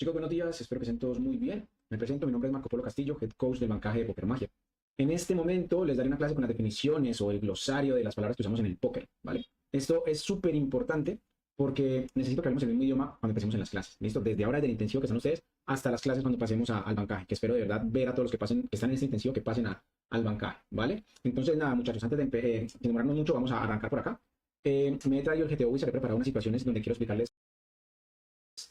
Chicos, buenos días, espero que estén todos muy bien. Me presento, mi nombre es Marco Polo Castillo, Head Coach del bancaje de Poker Magia. En este momento les daré una clase con las definiciones o el glosario de las palabras que usamos en el póker, ¿vale? Esto es súper importante porque necesito que hablemos el mismo idioma cuando empecemos en las clases, ¿listo? Desde ahora, desde el intensivo que están ustedes hasta las clases cuando pasemos al bancaje, que espero de verdad ver a todos los que pasen, que están en este intensivo, que pasen al bancaje, ¿vale? Entonces, nada, muchachos, antes de sin demorarnos mucho, vamos a arrancar por acá. Me he traído el GTO y se he preparado unas situaciones donde quiero explicarles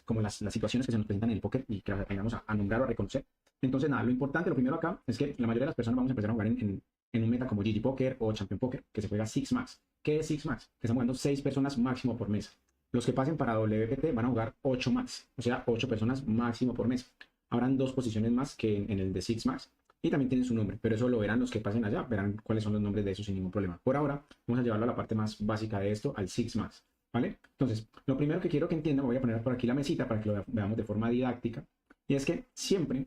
como las situaciones que se nos presentan en el póker y que aprendamos a nombrar o a reconocer. Entonces, nada, lo importante, lo primero acá, es que la mayoría de las personas vamos a empezar a jugar en un meta como GG Poker o Champion Poker, que se juega Six Max. ¿Qué es Six Max? Que están jugando 6 personas máximo por mesa. Los que pasen para WPT van a jugar 8 Max, o sea, 8 personas máximo por mesa. Habrán 2 posiciones más que en el de Six Max y también tienen su nombre, pero eso lo verán los que pasen allá, verán cuáles son los nombres de eso sin ningún problema. Por ahora, vamos a llevarlo a la parte más básica de esto, al Six Max. ¿Vale? Entonces, lo primero que quiero que entiendan, voy a poner por aquí la mesita para que lo veamos de forma didáctica, y es que siempre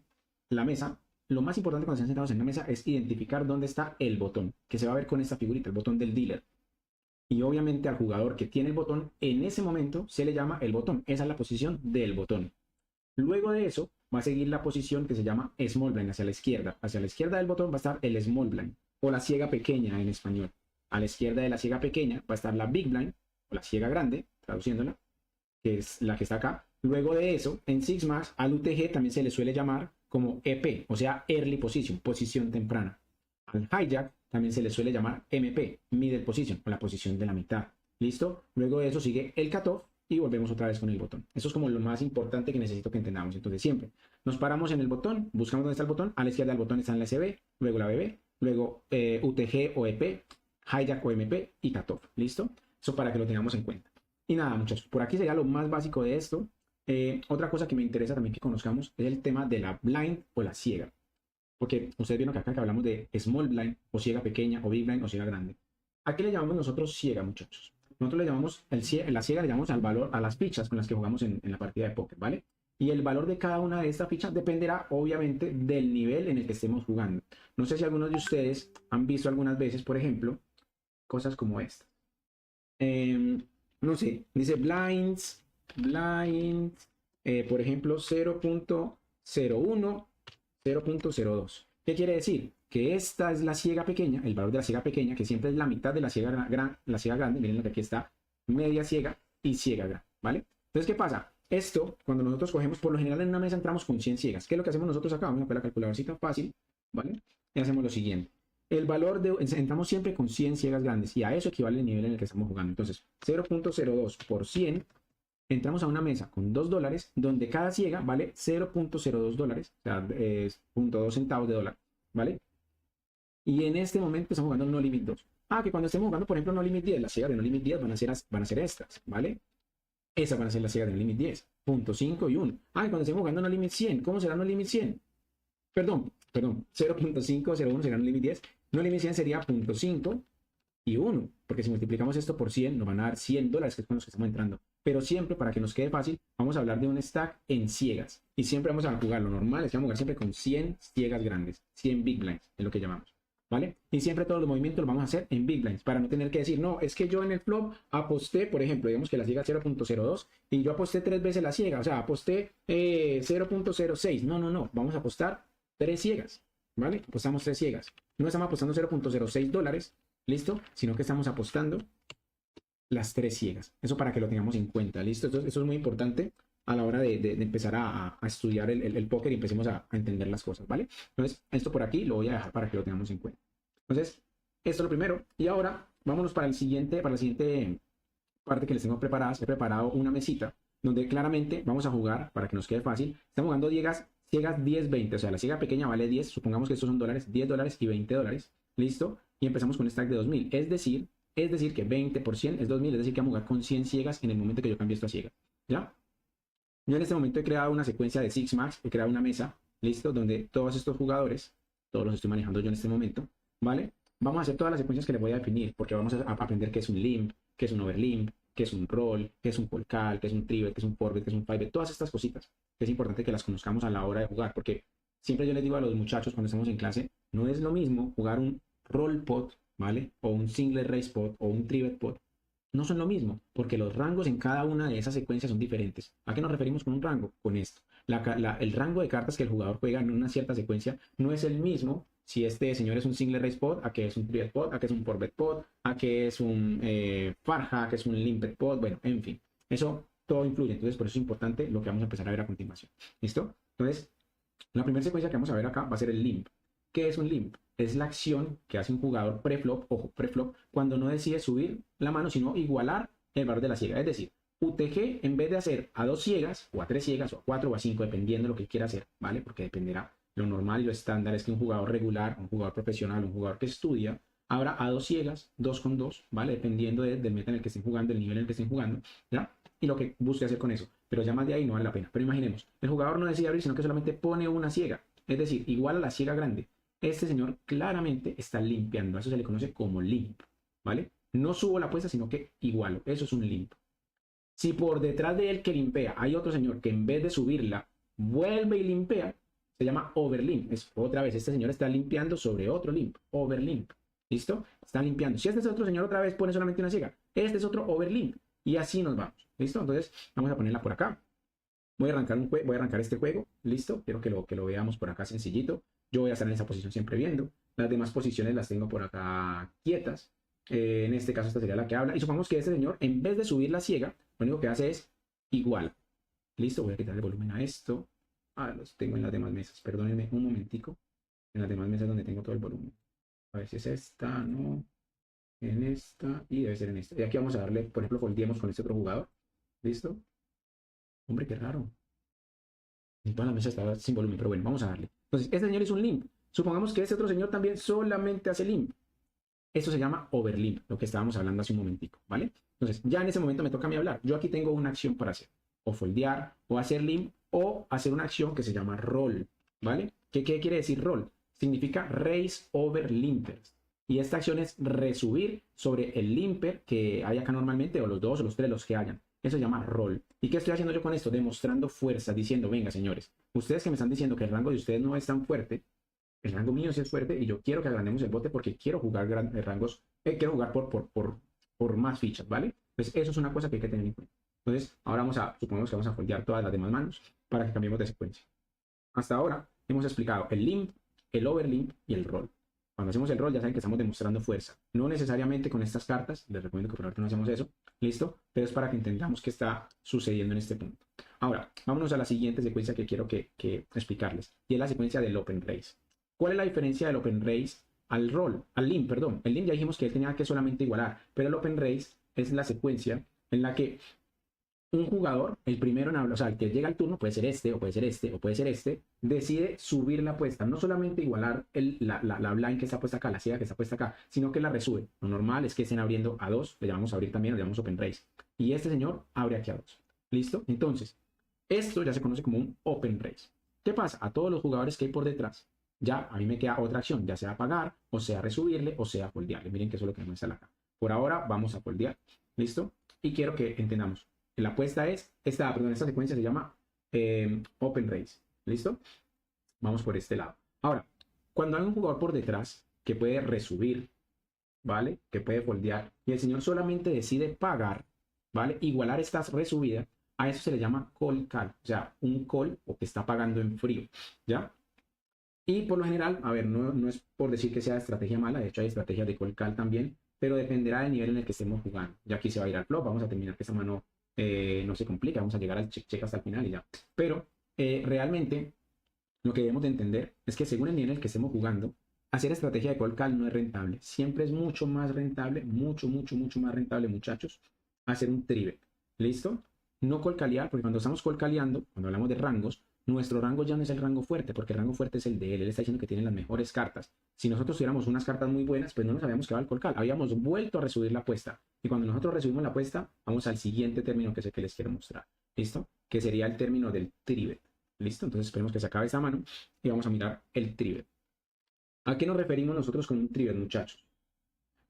la mesa, lo más importante cuando estén sentados en la mesa es identificar dónde está el botón, que se va a ver con esta figurita, el botón del dealer. Y obviamente al jugador que tiene el botón, en ese momento se le llama el botón, esa es la posición del botón. Luego de eso va a seguir la posición que se llama small blind, hacia la izquierda del botón va a estar el small blind, o la ciega pequeña en español. A la izquierda de la ciega pequeña va a estar la big blind, o la ciega grande, traduciéndola, que es la que está acá. Luego de eso, en Six Max, al UTG también se le suele llamar como EP, o sea, Early Position, posición temprana. Al Hijack también se le suele llamar MP, Middle Position, o la posición de la mitad. ¿Listo? Luego de eso sigue el Cutoff y volvemos otra vez con el botón. Eso es como lo más importante que necesito que entendamos. Entonces siempre nos paramos en el botón, buscamos dónde está el botón, a la izquierda del botón está en la SB, luego la BB, luego UTG o EP, Hijack o MP y Cutoff. ¿Listo? Eso para que lo tengamos en cuenta. Y nada, muchachos, por aquí sería lo más básico de esto. Otra cosa que me interesa también que conozcamos es el tema de la blind o la ciega. Porque ustedes vieron que acá que hablamos de small blind o ciega pequeña o big blind o ciega grande. ¿A qué le llamamos nosotros ciega, muchachos? Nosotros le llamamos, la ciega le llamamos al valor, a las fichas con las que jugamos en la partida de póker, ¿vale? Y el valor de cada una de estas fichas dependerá obviamente del nivel en el que estemos jugando. No sé si algunos de ustedes han visto algunas veces, por ejemplo, cosas como esta. No sé, dice blinds, por ejemplo, 0.01, 0.02. ¿Qué quiere decir? Que esta es la ciega pequeña, el valor de la ciega pequeña, que siempre es la mitad de la ciega grande. Miren lo que aquí está, media ciega y ciega grande, ¿vale? Entonces, ¿qué pasa? Esto, cuando nosotros cogemos, por lo general en una mesa entramos con 100 ciegas. ¿Qué es lo que hacemos nosotros acá? Vamos a poner la calculadorcita fácil, ¿vale? Y hacemos lo siguiente. El valor de, entramos siempre con 100 ciegas grandes y a eso equivale el nivel en el que estamos jugando. Entonces, 0.02 por 100, entramos a una mesa con $2, donde cada ciega vale 0.02 dólares, o sea, es 0.2 centavos de dólar, ¿vale? Y en este momento estamos jugando No Limit 2. Que cuando estemos jugando, por ejemplo, No Limit 10, las ciegas de No Limit 10 van a ser estas, ¿vale? Esas van a ser las ciegas de No Limit 10, 0.5 y 1. Y cuando estemos jugando No Limit 100, ¿cómo será No Limit 100? Perdón, 0.501 será No Limit 10. No Limit 100 sería 0.5 y 1, porque si multiplicamos esto por 100 nos van a dar $100, que es con los que estamos entrando. Pero siempre, para que nos quede fácil, vamos a hablar de un stack en ciegas. Y siempre vamos a jugar, lo normal es que vamos a jugar siempre con 100 ciegas grandes, 100 big blinds, es lo que llamamos, ¿vale? Y siempre todos los movimientos los vamos a hacer en big blinds, para no tener que decir, no, es que yo en el flop aposté, por ejemplo, digamos que la ciega es 0.02 y yo aposté 3 veces la ciega, o sea, aposté 0.06. No, vamos a apostar 3 ciegas, ¿vale? Apostamos 3 ciegas. No estamos apostando 0.06 dólares, ¿listo? Sino que estamos apostando las 3 ciegas. Eso para que lo tengamos en cuenta, ¿listo? Entonces, eso es muy importante a la hora de empezar a estudiar el póker y empecemos a entender las cosas, ¿vale? Entonces, esto por aquí lo voy a dejar para que lo tengamos en cuenta. Entonces, esto es lo primero. Y ahora, vámonos para la siguiente parte que les tengo preparadas. He preparado una mesita donde claramente vamos a jugar, para que nos quede fácil, estamos jugando ciegas 10-20, o sea, la ciega pequeña vale 10, supongamos que estos son dólares, $10 y $20, ¿listo? Y empezamos con un stack de 2000, es decir que 20 por 100 es 2000, es decir que vamos a jugar con 100 ciegas en el momento que yo cambie esta ciega, ¿ya? Yo en este momento he creado una secuencia de Six Max, he creado una mesa, ¿listo? Donde todos estos jugadores, todos los estoy manejando yo en este momento, ¿vale? Vamos a hacer todas las secuencias que les voy a definir, porque vamos a aprender qué es un limp, qué es un overlimp, qué es un roll, qué es un call call, qué es un tribet, qué es un four bet, qué es un five bet, todas estas cositas. Es importante que las conozcamos a la hora de jugar, porque siempre yo les digo a los muchachos cuando estamos en clase, no es lo mismo jugar un roll pot, ¿vale? O un single raise pot o un tribet pot no son lo mismo, porque los rangos en cada una de esas secuencias son diferentes. ¿A qué nos referimos con un rango? Con esto. El rango de cartas que el jugador juega en una cierta secuencia no es el mismo si este señor es un single race pot, a que es un trivet pot, a que es un four bet pot, a que es un farja, a que es un limpet pot, bueno, en fin. Eso todo influye, entonces por eso es importante lo que vamos a empezar a ver a continuación. ¿Listo? Entonces, la primera secuencia que vamos a ver acá va a ser el limp. ¿Qué es un limp? Es la acción que hace un jugador preflop, ojo, preflop, cuando no decide subir la mano, sino igualar el valor de la ciega. Es decir, UTG, en vez de hacer a 2 ciegas, o a 3 ciegas, o a 4 o a 5, dependiendo de lo que quiera hacer, ¿vale? Porque dependerá. Lo normal y lo estándar es que un jugador regular, un jugador profesional, un jugador que estudia, abra a 2 ciegas, 2 con 2, ¿vale? Dependiendo del meta en el que estén jugando, del nivel en el que estén jugando, ¿ya? Y lo que busque hacer con eso. Pero ya más de ahí no vale la pena. Pero imaginemos, el jugador no decide abrir, sino que solamente pone una ciega. Es decir, igual a la ciega grande. Este señor claramente está limpiando. Eso se le conoce como limp, ¿vale? No subo la apuesta, sino que igualo. Eso es un limp. Si por detrás de él que limpea hay otro señor que en vez de subirla vuelve y limpea, se llama overlimp. Es otra vez, este señor está limpiando sobre otro limp, overlimp. ¿Listo? Está limpiando. Si este es otro señor, otra vez pone solamente una ciega. Este es otro overlimp. Y así nos vamos. ¿Listo? Entonces, vamos a ponerla por acá. Voy a arrancar este juego. ¿Listo? Quiero que lo veamos por acá sencillito. Yo voy a estar en esa posición siempre viendo. Las demás posiciones las tengo por acá quietas. En este caso, esta sería la que habla. Y supongamos que este señor, en vez de subir la ciega, lo único que hace es igual. ¿Listo? Voy a quitar el volumen a esto. Los tengo en las demás mesas. Perdónenme un momentico. En las demás mesas donde tengo todo el volumen. A ver si es esta, no. En esta y debe ser en esta. Y aquí vamos a darle, por ejemplo, foldeemos con este otro jugador. ¿Listo? Hombre, qué raro. Y toda la mesa estaba sin volumen, pero bueno, vamos a darle. Entonces, este señor es un limp. Supongamos que este otro señor también solamente hace limp. Esto se llama overlimp, lo que estábamos hablando hace un momentico, ¿vale? Entonces, ya en ese momento me toca a mí hablar. Yo aquí tengo una acción para hacer. O foldear, o hacer limp, o hacer una acción que se llama roll, ¿vale? ¿Qué quiere decir roll? Significa raise over limpers. Y esta acción es resubir sobre el limper que hay acá normalmente, o los dos, o los tres, los que hayan. Eso se llama roll. ¿Y qué estoy haciendo yo con esto? Demostrando fuerza, diciendo, venga, señores, ustedes que me están diciendo que el rango de ustedes no es tan fuerte, el rango mío sí es fuerte y yo quiero que agrandemos el bote porque quiero jugar rangos, quiero jugar por más fichas, ¿vale? Entonces, eso es una cosa que hay que tener en cuenta. Entonces, ahora supongamos que vamos a foldear todas las demás manos para que cambiemos de secuencia. Hasta ahora hemos explicado el limp, el overlimp y el roll. Cuando hacemos el roll ya saben que estamos demostrando fuerza. No necesariamente con estas cartas, les recomiendo que por ahora no hacemos eso, ¿listo? Pero es para que entendamos qué está sucediendo en este punto. Ahora, vámonos a la siguiente secuencia que quiero que explicarles, y es la secuencia del open race. ¿Cuál es la diferencia del open race al roll? Al limp, perdón. El limp ya dijimos que él tenía que solamente igualar, pero el open race es la secuencia en la que un jugador, el primero en hablar, o sea, el que llega al turno, puede ser este, o puede ser este, o puede ser este, decide subir la apuesta, no solamente igualar la blind que está puesta acá, la ciega que está puesta acá, sino que la resube. Lo normal es que estén abriendo a 2, le llamamos abrir también, le llamamos open race. Y este señor abre aquí a 2. ¿Listo? Entonces, esto ya se conoce como un open race. ¿Qué pasa? A todos los jugadores que hay por detrás, ya a mí me queda otra acción, ya sea pagar, o sea resubirle, o sea foldearle. Miren que eso es lo que me muestra acá. Por ahora vamos a foldear. ¿Listo? Y quiero que entendamos. La apuesta es, esta secuencia se llama open race. ¿Listo? Vamos por este lado. Ahora, cuando hay un jugador por detrás que puede resubir, ¿vale? Que puede foldear, y el señor solamente decide pagar, ¿vale? Igualar esta resubida, a eso se le llama call call, o sea, un call o que está pagando en frío, ¿ya? Y por lo general, a ver, no es por decir que sea estrategia mala, de hecho hay estrategias de call call también, pero dependerá del nivel en el que estemos jugando. Ya aquí se va a ir al flop, vamos a terminar que esa mano no se complica, vamos a llegar al check hasta el final y ya. Pero realmente lo que debemos de entender es que según el nivel en el que estemos jugando, hacer estrategia de call call no es rentable. Siempre es mucho más rentable, mucho más rentable, muchachos, hacer un trivet. ¿Listo? No call callear, porque cuando estamos call calleando, cuando hablamos de rangos, nuestro rango ya no es el rango fuerte, porque el rango fuerte es el de él. Él está diciendo que tiene las mejores cartas. Si nosotros tuviéramos unas cartas muy buenas, pues no nos habíamos quedado al call call. Habíamos vuelto a resubir la apuesta. Y cuando nosotros resubimos la apuesta, vamos al siguiente término que es el que les quiero mostrar. ¿Listo? Que sería el término del trivet. ¿Listo? Entonces esperemos que se acabe esta mano y vamos a mirar el trivet. ¿A qué nos referimos nosotros con un trivet, muchachos?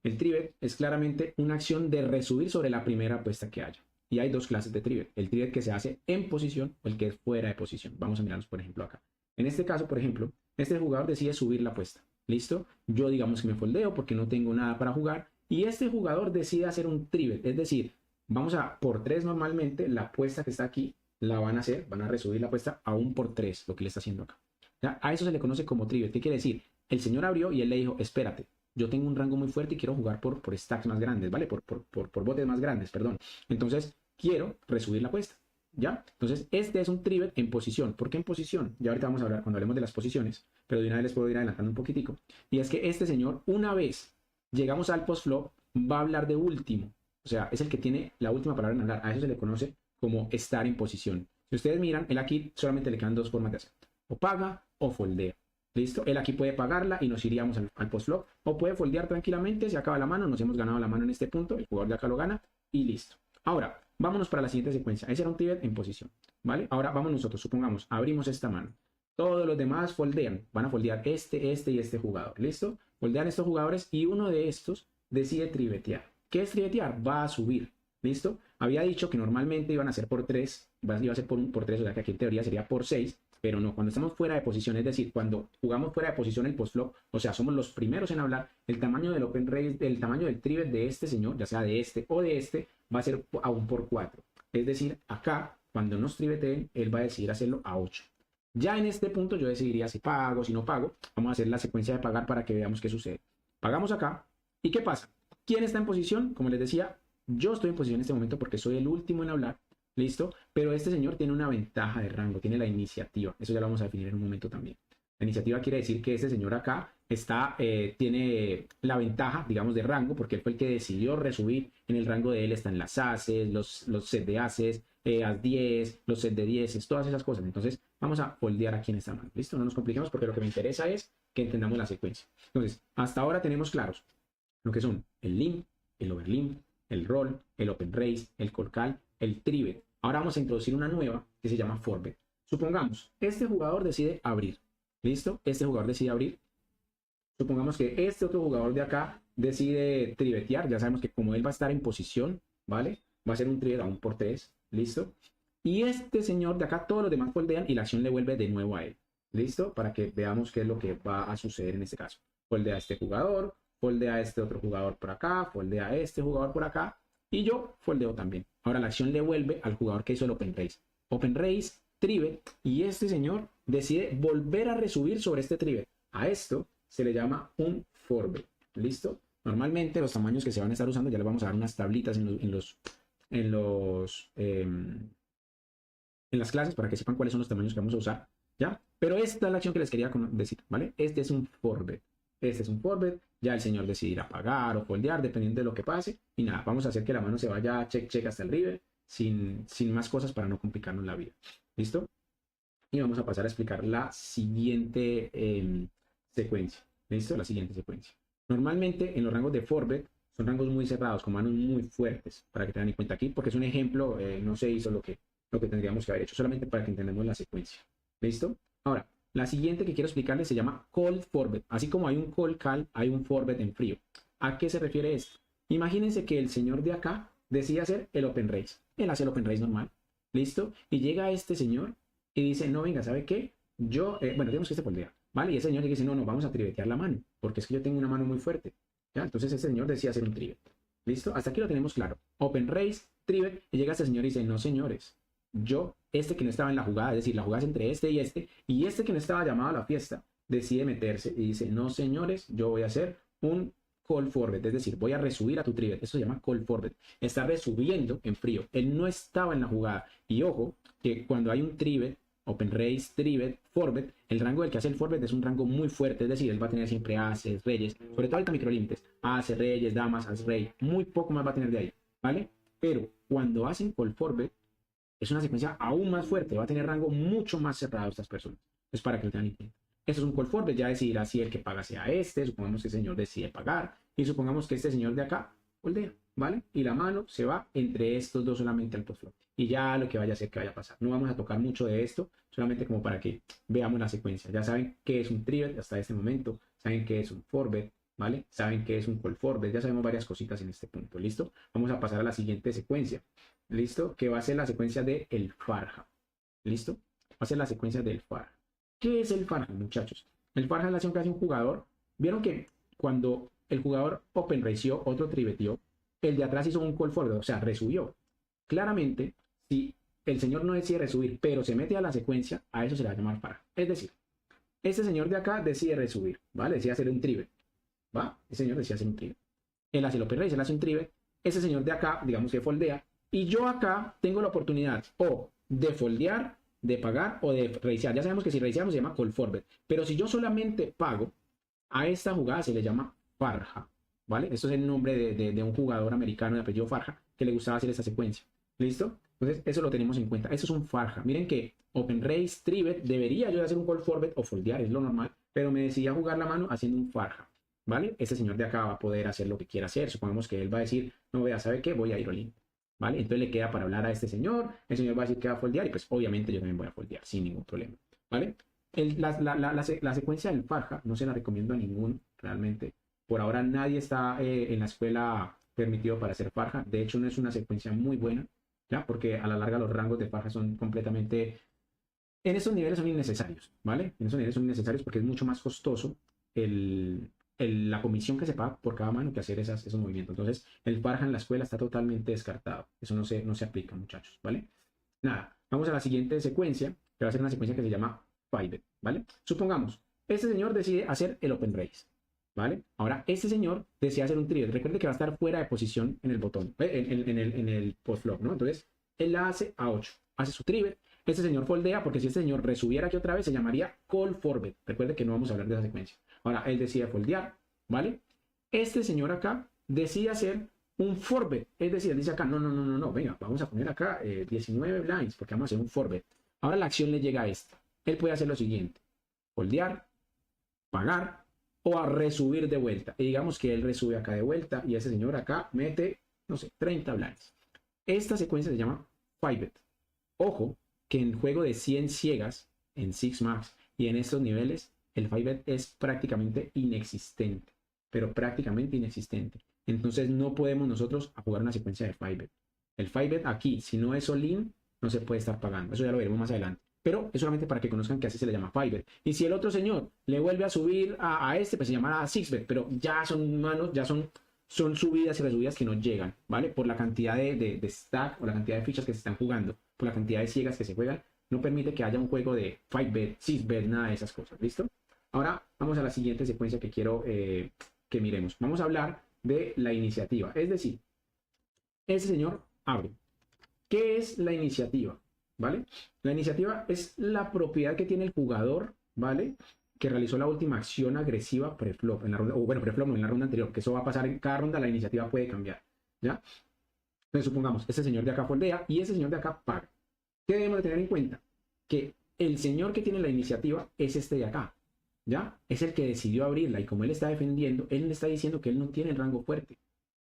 El trivet es claramente una acción de resubir sobre la primera apuesta que haya. Y hay dos clases de trivet. El trivet que se hace en posición o el que es fuera de posición. Vamos a mirarlos, por ejemplo, acá. En este caso, por ejemplo, este jugador decide subir la apuesta. ¿Listo? Yo digamos que me foldeo porque no tengo nada para jugar y este jugador decide hacer un trivet, es decir, vamos a por 3 normalmente, la apuesta que está aquí la van a hacer, van a resubir la apuesta a un por 3, lo que le está haciendo acá. ¿Ya? A eso se le conoce como trivet. ¿Qué quiere decir? El señor abrió y él le dijo, espérate, yo tengo un rango muy fuerte y quiero jugar por stacks más grandes, ¿vale? Por botes más grandes, perdón. Entonces, quiero resubir la apuesta, ¿ya? Entonces, este es un trivet en posición. ¿Por qué en posición? Ya ahorita vamos a hablar cuando hablemos de las posiciones, pero de una vez les puedo ir adelantando un poquitico. Y es que este señor, una vez llegamos al post-flop, va a hablar de último. O sea, es el que tiene la última palabra en hablar. A eso se le conoce como estar en posición. Si ustedes miran, él aquí solamente le quedan 2 formas de hacer. O paga o foldea. ¿Listo? Él aquí puede pagarla y nos iríamos al post-flop. O puede foldear tranquilamente, se acaba la mano, nos hemos ganado la mano en este punto, el jugador de acá lo gana y listo. Ahora, vámonos para la siguiente secuencia. Ese era un trivet en posición, ¿vale? Ahora vamos nosotros, supongamos, abrimos esta mano. Todos los demás foldean, van a foldear este y este jugador, ¿listo? Foldean estos jugadores y uno de estos decide trivetear. ¿Qué es trivetear? Va a subir, ¿listo? Había dicho que normalmente iban a ser por 3, iba a ser por 3, o sea que aquí en teoría sería por 6, pero no, cuando estamos fuera de posición, es decir, cuando jugamos fuera de posición el post-flop, o sea, somos los primeros en hablar, el tamaño del open raise, el tamaño del trivet de este señor, ya sea de este o de este, va a ser a un por 4. Es decir, acá, cuando nos triveteen, él va a decidir hacerlo a 8. Ya en este punto yo decidiría si pago, si no pago. Vamos a hacer la secuencia de pagar para que veamos qué sucede. Pagamos acá. ¿Y qué pasa? ¿Quién está en posición? Como les decía, yo estoy en posición en este momento porque soy el último en hablar. ¿Listo? Pero este señor tiene una ventaja de rango, tiene la iniciativa. Eso ya lo vamos a definir en un momento también. La iniciativa quiere decir que este señor acá tiene la ventaja, digamos, de rango, porque él fue el que decidió resubir. En el rango de él están las aces, los sets de aces, as 10, los sets de 10, todas esas cosas. Entonces, vamos a foldear aquí en esta mano. ¿Listo? No nos compliquemos porque lo que me interesa es que entendamos la secuencia. Entonces, hasta ahora tenemos claros lo que son el limp, el overlimp, el roll, el open raise, el call call, el trivet. Ahora vamos a introducir una nueva que se llama forbet. Supongamos, este jugador decide abrir. ¿Listo? Este jugador decide abrir. Supongamos que este otro jugador de acá decide trivetear. Ya sabemos que como él va a estar en posición, ¿vale? Va a ser un trivet a un por 3. ¿Listo? Y este señor de acá, todos los demás foldean y la acción le vuelve de nuevo a él. ¿Listo? Para que veamos qué es lo que va a suceder en este caso. Foldea a este jugador, foldea a este otro jugador por acá, foldea a este jugador por acá. Y yo foldeo también. Ahora la acción le vuelve al jugador que hizo el open raise. Open raise, trivet, y este señor decide volver a resubir sobre este trivet. A esto se le llama un forbet. ¿Listo? Normalmente los tamaños que se van a estar usando, ya les vamos a dar unas tablitas en las clases para que sepan cuáles son los tamaños que vamos a usar. ¿Ya? Pero esta es la acción que les quería decir, ¿vale? Este es un forbet. Este es un forbet, ya el señor decidirá pagar o foldear dependiendo de lo que pase. Y nada, vamos a hacer que la mano se vaya check hasta el river sin más cosas para no complicarnos la vida. ¿Listo? Y vamos a pasar a explicar la siguiente secuencia. ¿Listo? La siguiente secuencia. Normalmente en los rangos de forbet son rangos muy cerrados, con manos muy fuertes, para que tengan en cuenta aquí, porque es un ejemplo, no se hizo lo que tendríamos que haber hecho, solamente para que entendamos la secuencia. ¿Listo? Ahora, la siguiente que quiero explicarles se llama cold forbet. Así como hay un call call, hay un forbet en frío. ¿A qué se refiere esto? Imagínense que el señor de acá decide hacer el open raise. Él hace el open raise normal. ¿Listo? Y llega este señor y dice, no, venga, ¿sabe qué? Yo, bueno, digamos que este foldea, ¿vale? Y ese señor dice, no, vamos a trivetear la mano, porque es que yo tengo una mano muy fuerte. ¿Ya? Entonces ese señor decide hacer un trivet. ¿Listo? Hasta aquí lo tenemos claro. Open raise, trivet, y llega este señor y dice, no, señores, este que no estaba en la jugada, es decir, la jugada es entre este, y este que no estaba llamado a la fiesta, decide meterse y dice, no señores, yo voy a hacer un call forbet, es decir, voy a resubir a tu trivet. Eso se llama call forbet. Está resubiendo en frío. Él no estaba en la jugada. Y ojo, que cuando hay un trivet, open raise, trivet, forbet, el rango del que hace el forbet es un rango muy fuerte, es decir, él va a tener siempre ases, reyes, sobre todo ahorita microlímites, ases, reyes, damas, as, rey, muy poco más va a tener de ahí, ¿vale? Pero cuando hacen call forbet, es una secuencia aún más fuerte, va a tener rango mucho más cerrado estas personas. Es para que lo tengan en cuenta. Esto es un call forbet, ya decidirá si el que paga sea este, supongamos que el señor decide pagar, y supongamos que este señor de acá foldea, ¿vale? Y la mano se va entre estos dos solamente al post-flop. Y ya lo que vaya a ser que vaya a pasar. No vamos a tocar mucho de esto, solamente como para que veamos la secuencia. Ya saben qué es un trivet hasta este momento, saben qué es un forbet, ¿vale? Saben qué es un call forbet, ya sabemos varias cositas en este punto, ¿listo? Vamos a pasar a la siguiente secuencia, ¿listo? Que va a ser la secuencia de el Farha, ¿listo? Va a ser la secuencia del Farha. ¿Qué es el Farha, muchachos? El Farha es la acción que hace un jugador. Vieron que cuando el jugador open ració, otro tribetió, el de atrás hizo un call forward, o sea, resubió. Claramente, si el señor no decide resubir, pero se mete a la secuencia, a eso se le va a llamar farja. Es decir, este señor de acá decide resubir, ¿vale? Decide hacer un trivet, ¿va? Ese señor decide hacer un trivet. Él hace el open raise, él hace un trivet. Ese señor de acá, digamos que foldea, y yo acá tengo la oportunidad o de foldear, de pagar o de racear. Ya sabemos que si raceamos se llama call forward, pero si yo solamente pago, a esta jugada se le llama farja, ¿vale? Esto es el nombre de un jugador americano de apellido Farja que le gustaba hacer esta secuencia. ¿Listo? Entonces, eso lo tenemos en cuenta. Eso es un farja. Miren que open raise, trivet, debería yo hacer un call forward o foldear, es lo normal, pero me decidí a jugar la mano haciendo un farja, ¿vale? Este señor de acá va a poder hacer lo que quiera hacer. Supongamos que él va a decir, no, vea, ¿sabe qué? Voy a ir all-in, ¿vale? Entonces le queda para hablar a este señor, el señor va a decir que va a foldear y pues obviamente yo también voy a foldear sin ningún problema, ¿vale? La secuencia del farja no se la recomiendo a ninguno, realmente. Por ahora nadie está en la escuela permitido para hacer farja. De hecho, no es una secuencia muy buena, ¿ya? Porque a la larga los rangos de farja son completamente... En estos niveles son innecesarios, ¿vale? En esos niveles son innecesarios porque es mucho más costoso la comisión que se paga por cada mano que hacer esos movimientos. Entonces, el farja en la escuela está totalmente descartado. Eso no se aplica, muchachos, ¿vale? Nada, vamos a la siguiente secuencia, que va a ser una secuencia que se llama 5bet, ¿vale? Supongamos, este señor decide hacer el open raise, ¿vale? Ahora, este señor decide hacer un trivet. Recuerde que va a estar fuera de posición en el botón, en el post flop, ¿no? Entonces, él la hace a 8, hace su trivet. Este señor foldea porque si este señor resubiera aquí otra vez se llamaría call forward. Recuerde que no vamos a hablar de esa secuencia. Ahora, él decide foldear, ¿vale? Este señor acá decide hacer un forbet, es decir, él dice acá, no, venga, vamos a poner acá 19 blinds porque vamos a hacer un forbet. Ahora la acción le llega a esta. Él puede hacer lo siguiente, foldear, pagar o a resubir de vuelta. Y digamos que él resube acá de vuelta y ese señor acá mete, no sé, 30 blinds. Esta secuencia se llama 5bet. Ojo, que en juego de 100 ciegas, en Six Max y en estos niveles, el 5bet es prácticamente inexistente, pero prácticamente inexistente. Entonces no podemos nosotros jugar una secuencia de 5bet. El 5bet aquí, si no es all-in, no se puede estar pagando. Eso ya lo veremos más adelante. Pero es solamente para que conozcan que así se le llama 5bet. Y si el otro señor le vuelve a subir a este, pues se llamará 6bet, pero ya son manos, ya son subidas y resubidas que no llegan, ¿vale? Por la cantidad de stack o la cantidad de fichas que se están jugando, por la cantidad de ciegas que se juegan, no permite que haya un juego de 5bet, 6bet, nada de esas cosas, ¿listo? Ahora vamos a la siguiente secuencia que quiero que miremos. Vamos a hablar de la iniciativa, es decir, ese señor abre. ¿Qué es la iniciativa? ¿Vale? La iniciativa es la propiedad que tiene el jugador, ¿vale? Que realizó la última acción agresiva preflop en la ronda, o bueno, preflop no, en la ronda anterior, que eso va a pasar en cada ronda, la iniciativa puede cambiar, ¿ya? Entonces supongamos, este señor de acá foldea y ese señor de acá paga. ¿Qué debemos de tener en cuenta? Que el señor que tiene la iniciativa es este de acá, ¿ya? Es el que decidió abrirla y como él está defendiendo, él le está diciendo que él no tiene el rango fuerte,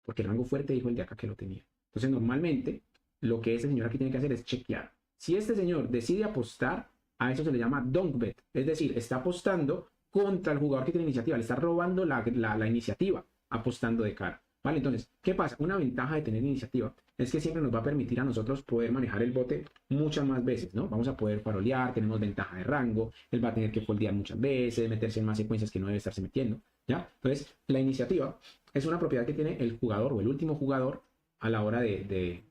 porque el rango fuerte dijo el de acá que lo tenía. Entonces normalmente lo que este señor aquí tiene que hacer es chequear. Si este señor decide apostar, a eso se le llama donk bet, es decir, está apostando contra el jugador que tiene iniciativa, le está robando la iniciativa apostando de cara, ¿vale? Entonces, ¿qué pasa? Una ventaja de tener iniciativa es que siempre nos va a permitir a nosotros poder manejar el bote muchas más veces, ¿no? Vamos a poder farolear, tenemos ventaja de rango, él va a tener que foldear muchas veces, meterse en más secuencias que no debe estarse metiendo, ¿ya? Entonces, la iniciativa es una propiedad que tiene el jugador o el último jugador a la hora de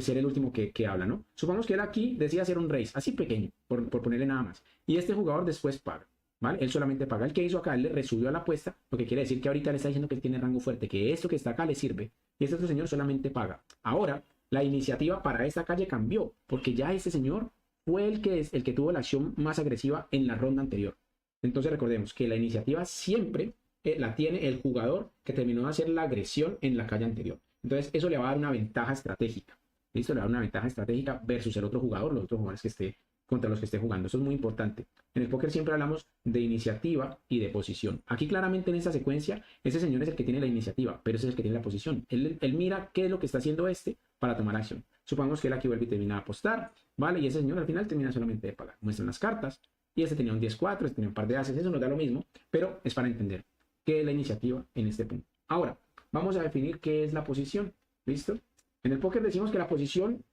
ser el último que habla, ¿no? Supongamos que él aquí decide hacer un raise, así pequeño, por ponerle nada más. Y este jugador después paga, ¿vale? Él solamente paga. El que hizo acá, él le resubió a la apuesta, lo que quiere decir que ahorita le está diciendo que él tiene rango fuerte, que esto que está acá le sirve. Y este otro señor solamente paga. Ahora, la iniciativa para esta calle cambió, porque ya este señor fue el que tuvo la acción más agresiva en la ronda anterior. Entonces recordemos que la iniciativa siempre la tiene el jugador que terminó de hacer la agresión en la calle anterior. Entonces eso le va a dar una ventaja estratégica. ¿Listo? Le da una ventaja estratégica versus el otro jugador, los otros jugadores que esté contra los que esté jugando. Eso es muy importante. En el póker siempre hablamos de iniciativa y de posición. Aquí claramente en esta secuencia, ese señor es el que tiene la iniciativa, pero ese es el que tiene la posición. Él mira qué es lo que está haciendo este para tomar acción. Supongamos que él aquí vuelve y termina a apostar, ¿vale? Y ese señor al final termina solamente de pagar. Muestran las cartas. Y este tenía un 10-4, este tenía un par de ases. Eso nos da lo mismo, pero es para entender qué es la iniciativa en este punto. Ahora, vamos a definir qué es la posición. ¿Listo? En el póker decimos que la posición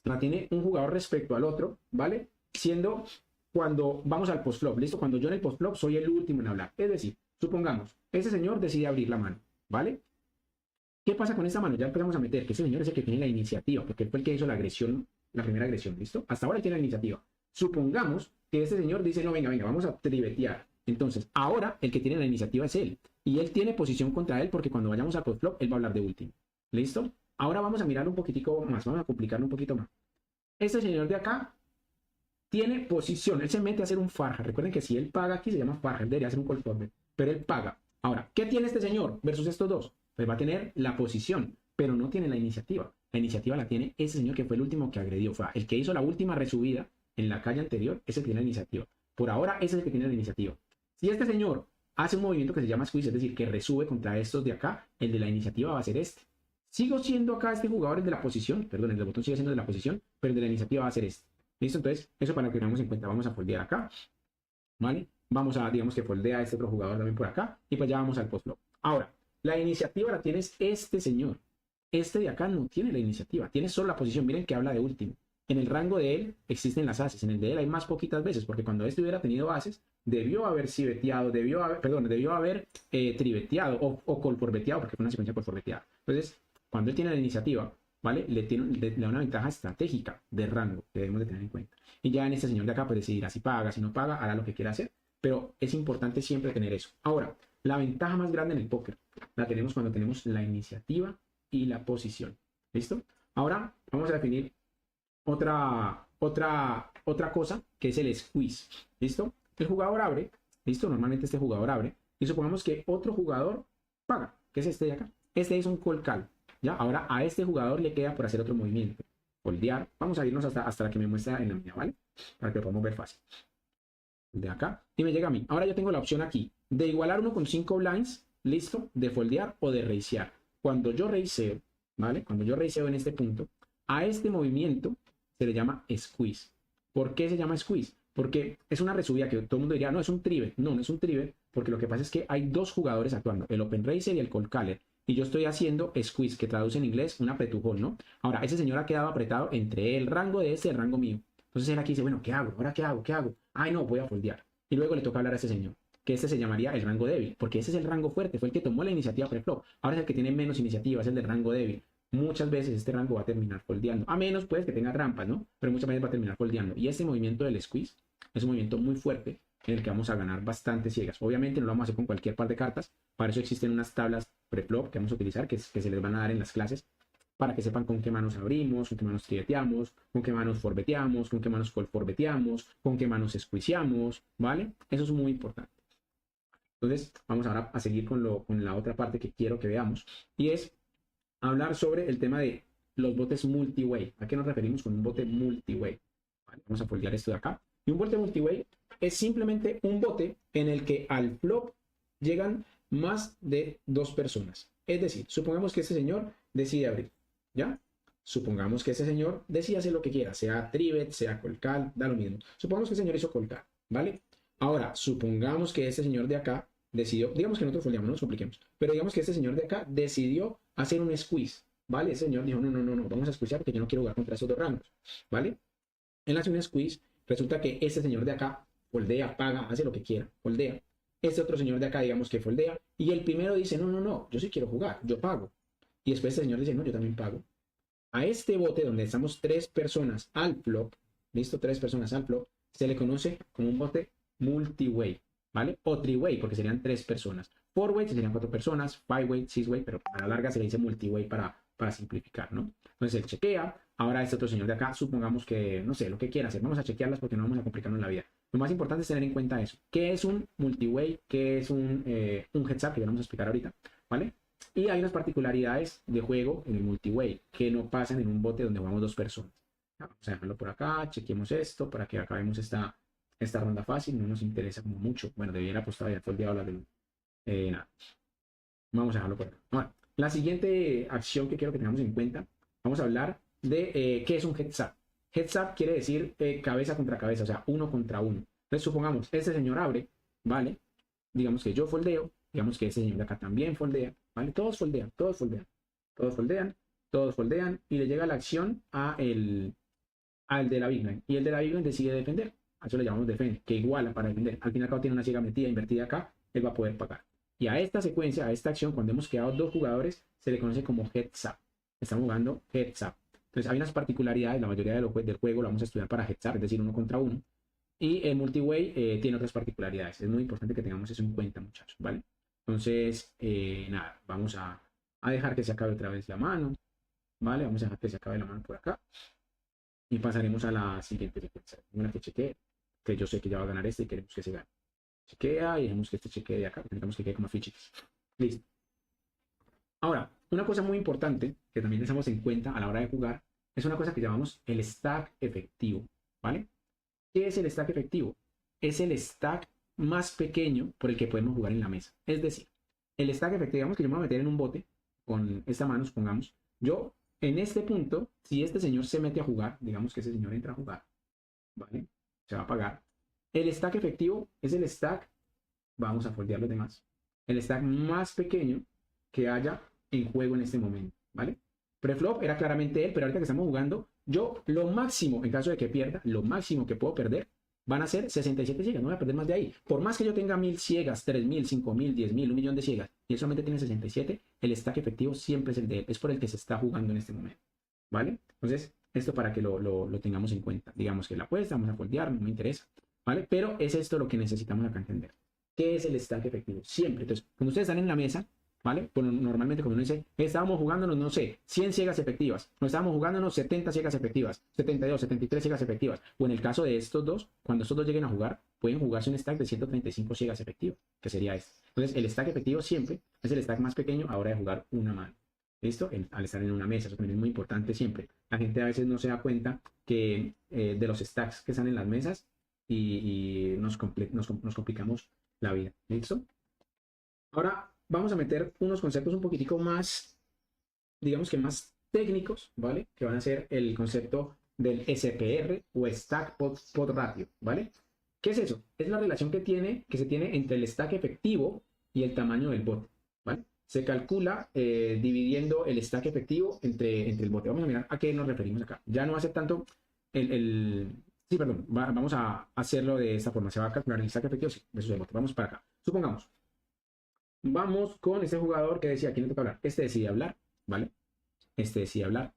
la tiene un jugador respecto al otro, ¿vale? Siendo cuando vamos al post-flop, ¿listo? Cuando yo en el post-flop soy el último en hablar. Es decir, Supongamos, ese señor decide abrir la mano, ¿vale? ¿Qué pasa con esta mano? Ya empezamos a meter que ese señor es el que tiene la iniciativa, porque él fue el que hizo la agresión, la primera agresión, ¿listo? Hasta ahora él tiene la iniciativa. Supongamos que este señor dice, no, venga, vamos a trivetear. Entonces, ahora el que tiene la iniciativa es él. Y él tiene posición contra él porque cuando vayamos al postflop, él va a hablar de último. ¿Listo? Ahora vamos a mirar un poquitico más, vamos a complicarlo un poquito más. Este señor de acá tiene posición, él se mete a hacer un farja. Recuerden que si él paga aquí se llama farja, él debería hacer un call forward, pero él paga. Ahora, ¿qué tiene este señor versus estos dos? Pues va a tener la posición, pero no tiene la iniciativa. La iniciativa la tiene ese señor que fue el último que agredió, fue el que hizo la última resubida en la calle anterior, ese que tiene la iniciativa. Por ahora, ese es el que tiene la iniciativa. Si este señor hace un movimiento que se llama squeeze, es decir, que resube contra estos de acá, el de la iniciativa va a ser este. Sigo siendo acá este jugador, el de la posición, perdón, el del botón sigue siendo de la posición, pero el de la iniciativa va a ser este. ¿Listo? Entonces, eso para que tengamos en cuenta, vamos a foldear acá, ¿vale? Vamos a, digamos que foldea a este otro jugador también por acá, y pues ya vamos al postflop. Ahora, la iniciativa la tiene este señor. Este de acá no tiene la iniciativa, tiene solo la posición. Miren que habla de último. En el rango de él existen las ases, en el de él hay más poquitas veces, porque cuando este hubiera tenido ases, debió haber civeteado, debió haber triveteado o colforbeteado, porque fue una secuencia colforbeteada. Entonces, cuando él tiene la iniciativa, ¿vale? Le da una ventaja estratégica de rango que debemos de tener en cuenta. Y ya en este señor de acá pues decidirá si paga, si no paga, hará lo que quiera hacer. Pero es importante siempre tener eso. Ahora, la ventaja más grande en el póker la tenemos cuando tenemos la iniciativa y la posición. ¿Listo? Ahora vamos a definir otra cosa que es el squeeze. ¿Listo? El jugador abre. ¿Listo? Normalmente este jugador abre. Y supongamos que otro jugador paga, que es este de acá. Este es un call call. ¿Ya? Ahora a este jugador le queda por hacer otro movimiento. Foldear. Vamos a irnos hasta la que me muestra en la mía, ¿vale? Para que lo podamos ver fácil. De acá. Y me llega a mí. Ahora yo tengo la opción aquí de igualar 1,5 blinds. ¿Listo? De foldear o de racear. Cuando yo raceo, ¿vale? Cuando yo raceo en este punto, a este movimiento se le llama squeeze. ¿Por qué se llama squeeze? Porque es una resubida que todo el mundo diría, no, es un trivet. No, no es un trivet, porque lo que pasa es que hay dos jugadores actuando, el open racer y el call caller. Y yo estoy haciendo squeeze, que traduce en inglés un apretujón, ¿no? Ahora, ese señor ha quedado apretado entre el rango de este y el rango mío. Entonces él aquí dice, bueno, ¿qué hago? ¿Ahora qué hago? ¿Qué hago? Ay, no, voy a foldear. Y luego le toca hablar a ese señor, que este se llamaría el rango débil, porque ese es el rango fuerte, fue el que tomó la iniciativa preflop. Ahora es el que tiene menos iniciativa, es el del rango débil. Muchas veces este rango va a terminar foldeando, a menos pues que tenga trampas, ¿no? Pero muchas veces va a terminar foldeando. Y este movimiento del squeeze es un movimiento muy fuerte en el que vamos a ganar bastantes ciegas. Obviamente no lo vamos a hacer con cualquier par de cartas, para eso existen unas tablas preflop que vamos a utilizar, que se les van a dar en las clases, para que sepan con qué manos abrimos, con qué manos triveteamos, con qué manos forbeteamos, con qué manos forbeteamos, con qué manos squeezeamos, ¿vale? Eso es muy importante. Entonces, vamos ahora a seguir con la otra parte que quiero que veamos, y es hablar sobre el tema de los botes multiway. ¿A qué nos referimos con un bote multiway? Vale, vamos a foldear esto de acá. Y un bote multiway es simplemente un bote en el que al flop llegan más de dos personas. Es decir, supongamos que este señor decide abrir, ¿ya? Supongamos que ese señor decide hacer lo que quiera, sea trivet, sea colcal, da lo mismo. Supongamos que el señor hizo colcal, ¿vale? Ahora, supongamos que este señor de acá decidió, digamos que nosotros foldeamos, no nos compliquemos, pero digamos que este señor de acá decidió hacer un squeeze, ¿vale? Ese señor dijo, no, vamos a squeezear porque yo no quiero jugar contra esos dos rangos, ¿vale? Él hace un squeeze, resulta que este señor de acá foldea, paga, hace lo que quiera, foldea. Este otro señor de acá, digamos que foldea, y el primero dice, no, yo sí quiero jugar, yo pago. Y después este señor dice, no, yo también pago. A este bote donde estamos tres personas al flop, listo, tres personas al flop, se le conoce como un bote multi-way, ¿vale? O three-way, porque serían tres personas. Four-way serían cuatro personas, five-way, six-way, pero a la larga se le dice multi-way para simplificar, ¿no? Entonces él chequea. Ahora este otro señor de acá, supongamos que, no sé, lo que quiera hacer, vamos a chequearlas porque no vamos a complicarnos la vida. Lo más importante es tener en cuenta eso. ¿Qué es un multi-way? ¿Qué es un heads up? Que ya vamos a explicar ahorita, ¿vale? Y hay unas particularidades de juego en el multi-way que no pasan en un bote donde jugamos dos personas. Vamos a dejarlo por acá, chequemos esto para que acabemos esta ronda fácil. No nos interesa como mucho. Bueno, debiera apostar ya todo el día hablar de nada. Vamos a dejarlo por acá. Ahora, la siguiente acción que quiero que tengamos en cuenta, vamos a hablar de qué es un heads up. Heads up quiere decir cabeza contra cabeza, o sea, uno contra uno. Entonces, supongamos, este señor abre, ¿vale? Digamos que yo foldeo, digamos que ese señor de acá también foldea, ¿vale? Todos foldean, todos foldean, todos foldean, todos foldean, y le llega la acción al de la Big Blind. Y el de la Big Blind decide defender. A eso le llamamos defend, que iguala para defender. Al fin y al cabo tiene una ciega metida, invertida acá, él va a poder pagar. Y a esta secuencia, a esta acción, cuando hemos quedado dos jugadores, se le conoce como heads up. Estamos jugando heads up. Entonces hay unas particularidades, la mayoría del juego lo vamos a estudiar para heads up, es decir, uno contra uno. Y el multiway tiene otras particularidades. Es muy importante que tengamos eso en cuenta, muchachos, ¿vale? Entonces, nada, vamos a dejar que se acabe otra vez la mano, ¿vale? Vamos a dejar que se acabe la mano por acá. Y pasaremos a la siguiente secuencia. Una que chequee, que yo sé que ya va a ganar este y queremos que se gane. Chequea y dejemos que este chequee de acá, necesitamos que quede como fichitas. Listo. Ahora, una cosa muy importante que también tenemos en cuenta a la hora de jugar es una cosa que llamamos el stack efectivo, ¿vale? ¿Qué es el stack efectivo? Es el stack más pequeño por el que podemos jugar en la mesa. Es decir, el stack efectivo, digamos que yo me voy a meter en un bote con esta mano, supongamos. Yo, en este punto, si este señor se mete a jugar, digamos que ese señor entra a jugar, ¿vale? Se va a pagar. El stack efectivo es el stack, vamos a foldear los demás, el stack más pequeño que haya en juego en este momento, ¿vale? Preflop era claramente él, pero ahorita que estamos jugando, yo lo máximo, en caso de que pierda, lo máximo que puedo perder van a ser 67 ciegas, no voy a perder más de ahí. Por más que yo tenga 1000 ciegas, 3000, 5000, 10000, 1.000.000 de ciegas, y él solamente tiene 67, el stack efectivo siempre es el de él, es por el que se está jugando en este momento, ¿vale? Entonces, esto para que lo tengamos en cuenta. Digamos que la apuesta, vamos a foldear, no me interesa, ¿vale? Pero es esto lo que necesitamos acá entender. ¿Qué es el stack efectivo? Siempre. Entonces, cuando ustedes están en la mesa, ¿vale? Pues normalmente cuando uno dice, estábamos jugándonos, no sé, 100 ciegas efectivas, no estábamos jugándonos 70 ciegas efectivas, 72, 73 ciegas efectivas, o en el caso de estos dos, cuando estos dos lleguen a jugar, pueden jugarse un stack de 135 ciegas efectivas, que sería este. Entonces, el stack efectivo siempre es el stack más pequeño a la hora de jugar una mano. ¿Listo? Al estar en una mesa, eso también es muy importante siempre. La gente a veces no se da cuenta que de los stacks que están en las mesas y nos complicamos la vida. ¿Listo? Ahora vamos a meter unos conceptos un poquitico más, digamos que más técnicos, ¿vale? Que van a ser el concepto del SPR o Stack Pod Ratio, ¿vale? ¿Qué es eso? Es la relación que se tiene entre el stack efectivo y el tamaño del bote, ¿vale? Se calcula dividiendo el stack efectivo entre el bote. Vamos a mirar a qué nos referimos acá. Ya no va a ser tanto sí, perdón, vamos a hacerlo de esta forma. Se va a calcular el stack efectivo versus el bote. Vamos para acá. Supongamos. Vamos con este jugador que decía, ¿a quién le toca hablar? Este decide hablar, ¿vale? Este decide hablar.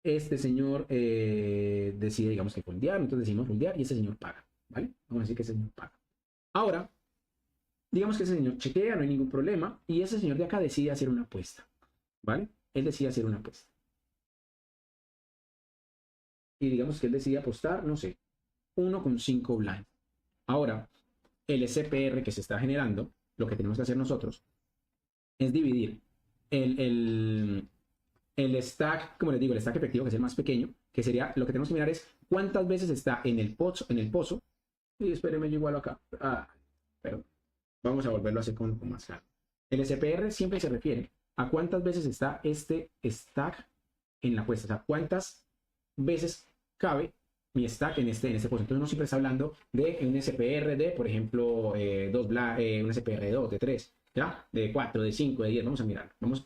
Este señor decide, digamos, que foldear, entonces decimos foldear y ese señor paga, ¿vale? Vamos a decir que ese señor paga. Ahora, digamos que ese señor chequea, no hay ningún problema, y ese señor de acá decide hacer una apuesta, ¿vale? Él decide hacer una apuesta. Y digamos que él decide apostar, no sé, 1,5 blind. Ahora, el SPR que se está generando, lo que tenemos que hacer nosotros es dividir el stack, como les digo, el stack efectivo, que es el más pequeño, que sería, lo que tenemos que mirar es cuántas veces está en el pozo, y espérenme, yo igual acá, pero vamos a volverlo a hacer con más claro. El SPR siempre se refiere a cuántas veces está este stack en la apuesta, o sea, cuántas veces cabe mi stack en este pozo. Entonces uno siempre está hablando de un SPR de, por ejemplo, un SPR de 2, de 3, ¿ya? De 4, de 5, de 10, vamos a mirar, vamos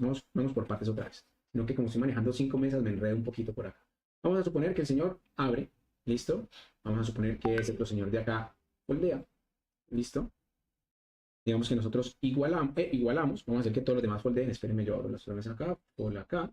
por partes otra vez. Sino que como estoy manejando 5 mesas me enredo un poquito por acá. Vamos a suponer que el señor abre, ¿listo? Vamos a suponer que ese otro señor de acá foldea, ¿listo? Digamos que nosotros igualamos, vamos a hacer que todos los demás foldeen, espérenme, yo abro las mesas acá, por acá,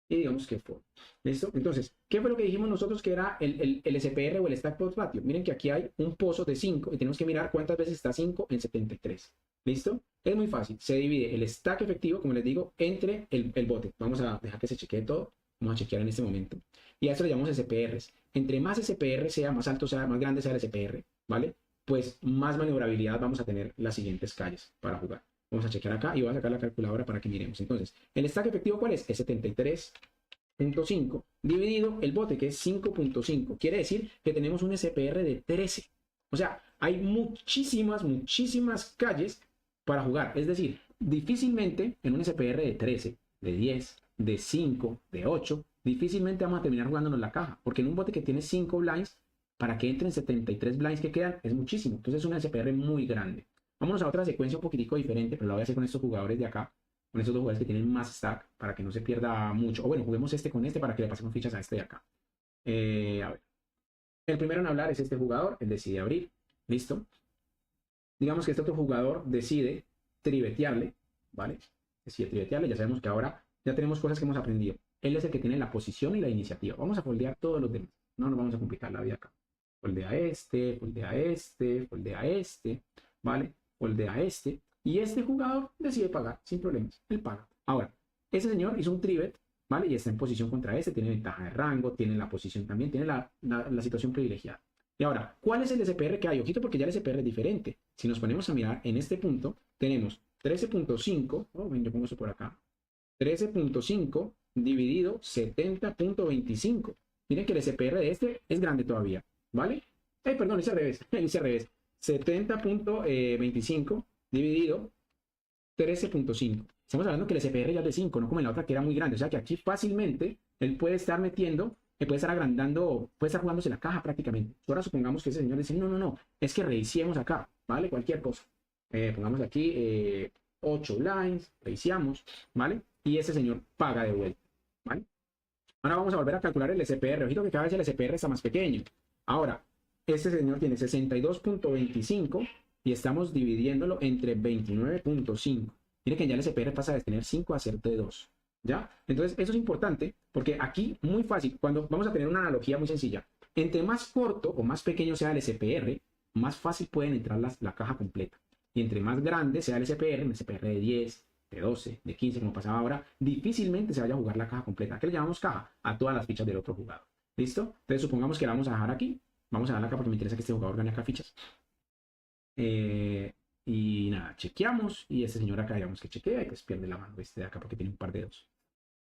y digamos que fold. ¿Listo? Entonces, ¿qué fue lo que dijimos nosotros que era el SPR o el Stack Pod Ratio? Miren que aquí hay un pozo de 5 y tenemos que mirar cuántas veces está 5 en 73. ¿Listo? Es muy fácil. Se divide el stack efectivo, como les digo, entre el bote. Vamos a dejar que se chequee todo. Vamos a chequear en este momento. Y a esto le llamamos SPRs. Entre más SPR sea, más alto sea, más grande sea el SPR, ¿vale? Pues más maniobrabilidad vamos a tener las siguientes calles para jugar. Vamos a chequear acá y voy a sacar la calculadora para que miremos. Entonces, ¿el stack efectivo cuál es? Es 73.5 dividido el bote, que es 5.5. Quiere decir que tenemos un SPR de 13. O sea, hay muchísimas calles para jugar. Es decir, difícilmente en un SPR de 13, de 10, de 5, de 8, difícilmente vamos a terminar jugándonos la caja. Porque en un bote que tiene 5 blinds, para que entren 73 blinds que quedan, es muchísimo. Entonces es una SPR muy grande. Vámonos a otra secuencia un poquitico diferente, pero la voy a hacer con estos jugadores de acá, con estos dos jugadores que tienen más stack, para que no se pierda mucho. O bueno, juguemos este con este para que le pasemos fichas a este de acá. A ver. El primero en hablar es este jugador, él decide abrir. ¿Listo? digamos que este otro jugador decide trivetearle, ¿vale? Decide trivetearle, ya sabemos que ahora ya tenemos cosas que hemos aprendido. Él es el que tiene la posición y la iniciativa. Vamos a foldear todos los demás. No nos vamos a complicar la vida acá. Foldea este, foldea este, foldea este, ¿vale? Foldea este. Y este jugador decide pagar sin problemas. Él paga. Ahora, ese señor hizo un trivet, ¿vale? Y está en posición contra este, tiene ventaja de rango, tiene la posición también, tiene la situación privilegiada. Y ahora, ¿cuál es el SPR que hay? Ojito porque ya el SPR es diferente. Si nos ponemos a mirar en este punto, tenemos 13.5, yo pongo eso por acá, 13.5 dividido 70.25. Miren que el SPR de este es grande todavía, ¿vale? Perdón, hice al revés, hice al revés. 70.25 dividido 13.5. Estamos hablando que el SPR ya es de 5, no como en la otra que era muy grande. O sea que aquí fácilmente él puede estar metiendo, puede estar agrandando, puede estar jugándose la caja prácticamente. Ahora supongamos que ese señor dice, no, es que reiniciemos acá, ¿vale? Cualquier cosa. Pongamos aquí 8 lines, reiniciamos, ¿vale? Y ese señor paga de vuelta, ¿vale? Ahora vamos a volver a calcular el SPR. Ojito que cada vez el SPR está más pequeño. Ahora, este señor tiene 62.25 y estamos dividiéndolo entre 29.5. Miren que ya el SPR pasa de tener 5 a ser de 2. ¿Ya? Entonces, eso es importante porque aquí, muy fácil, cuando vamos a tener una analogía muy sencilla, entre más corto o más pequeño sea el SPR, más fácil pueden entrar la caja completa. Y entre más grande sea el SPR de 10, de 12, de 15, como pasaba ahora, difícilmente se vaya a jugar la caja completa. ¿A qué le llamamos caja? A todas las fichas del otro jugador. ¿Listo? Entonces, supongamos que la vamos a dejar aquí. Vamos a darle acá porque me interesa que este jugador gane acá fichas. Y nada, chequeamos y este señor acá digamos que chequea y pues pierde la mano este de acá porque tiene un par de dedos.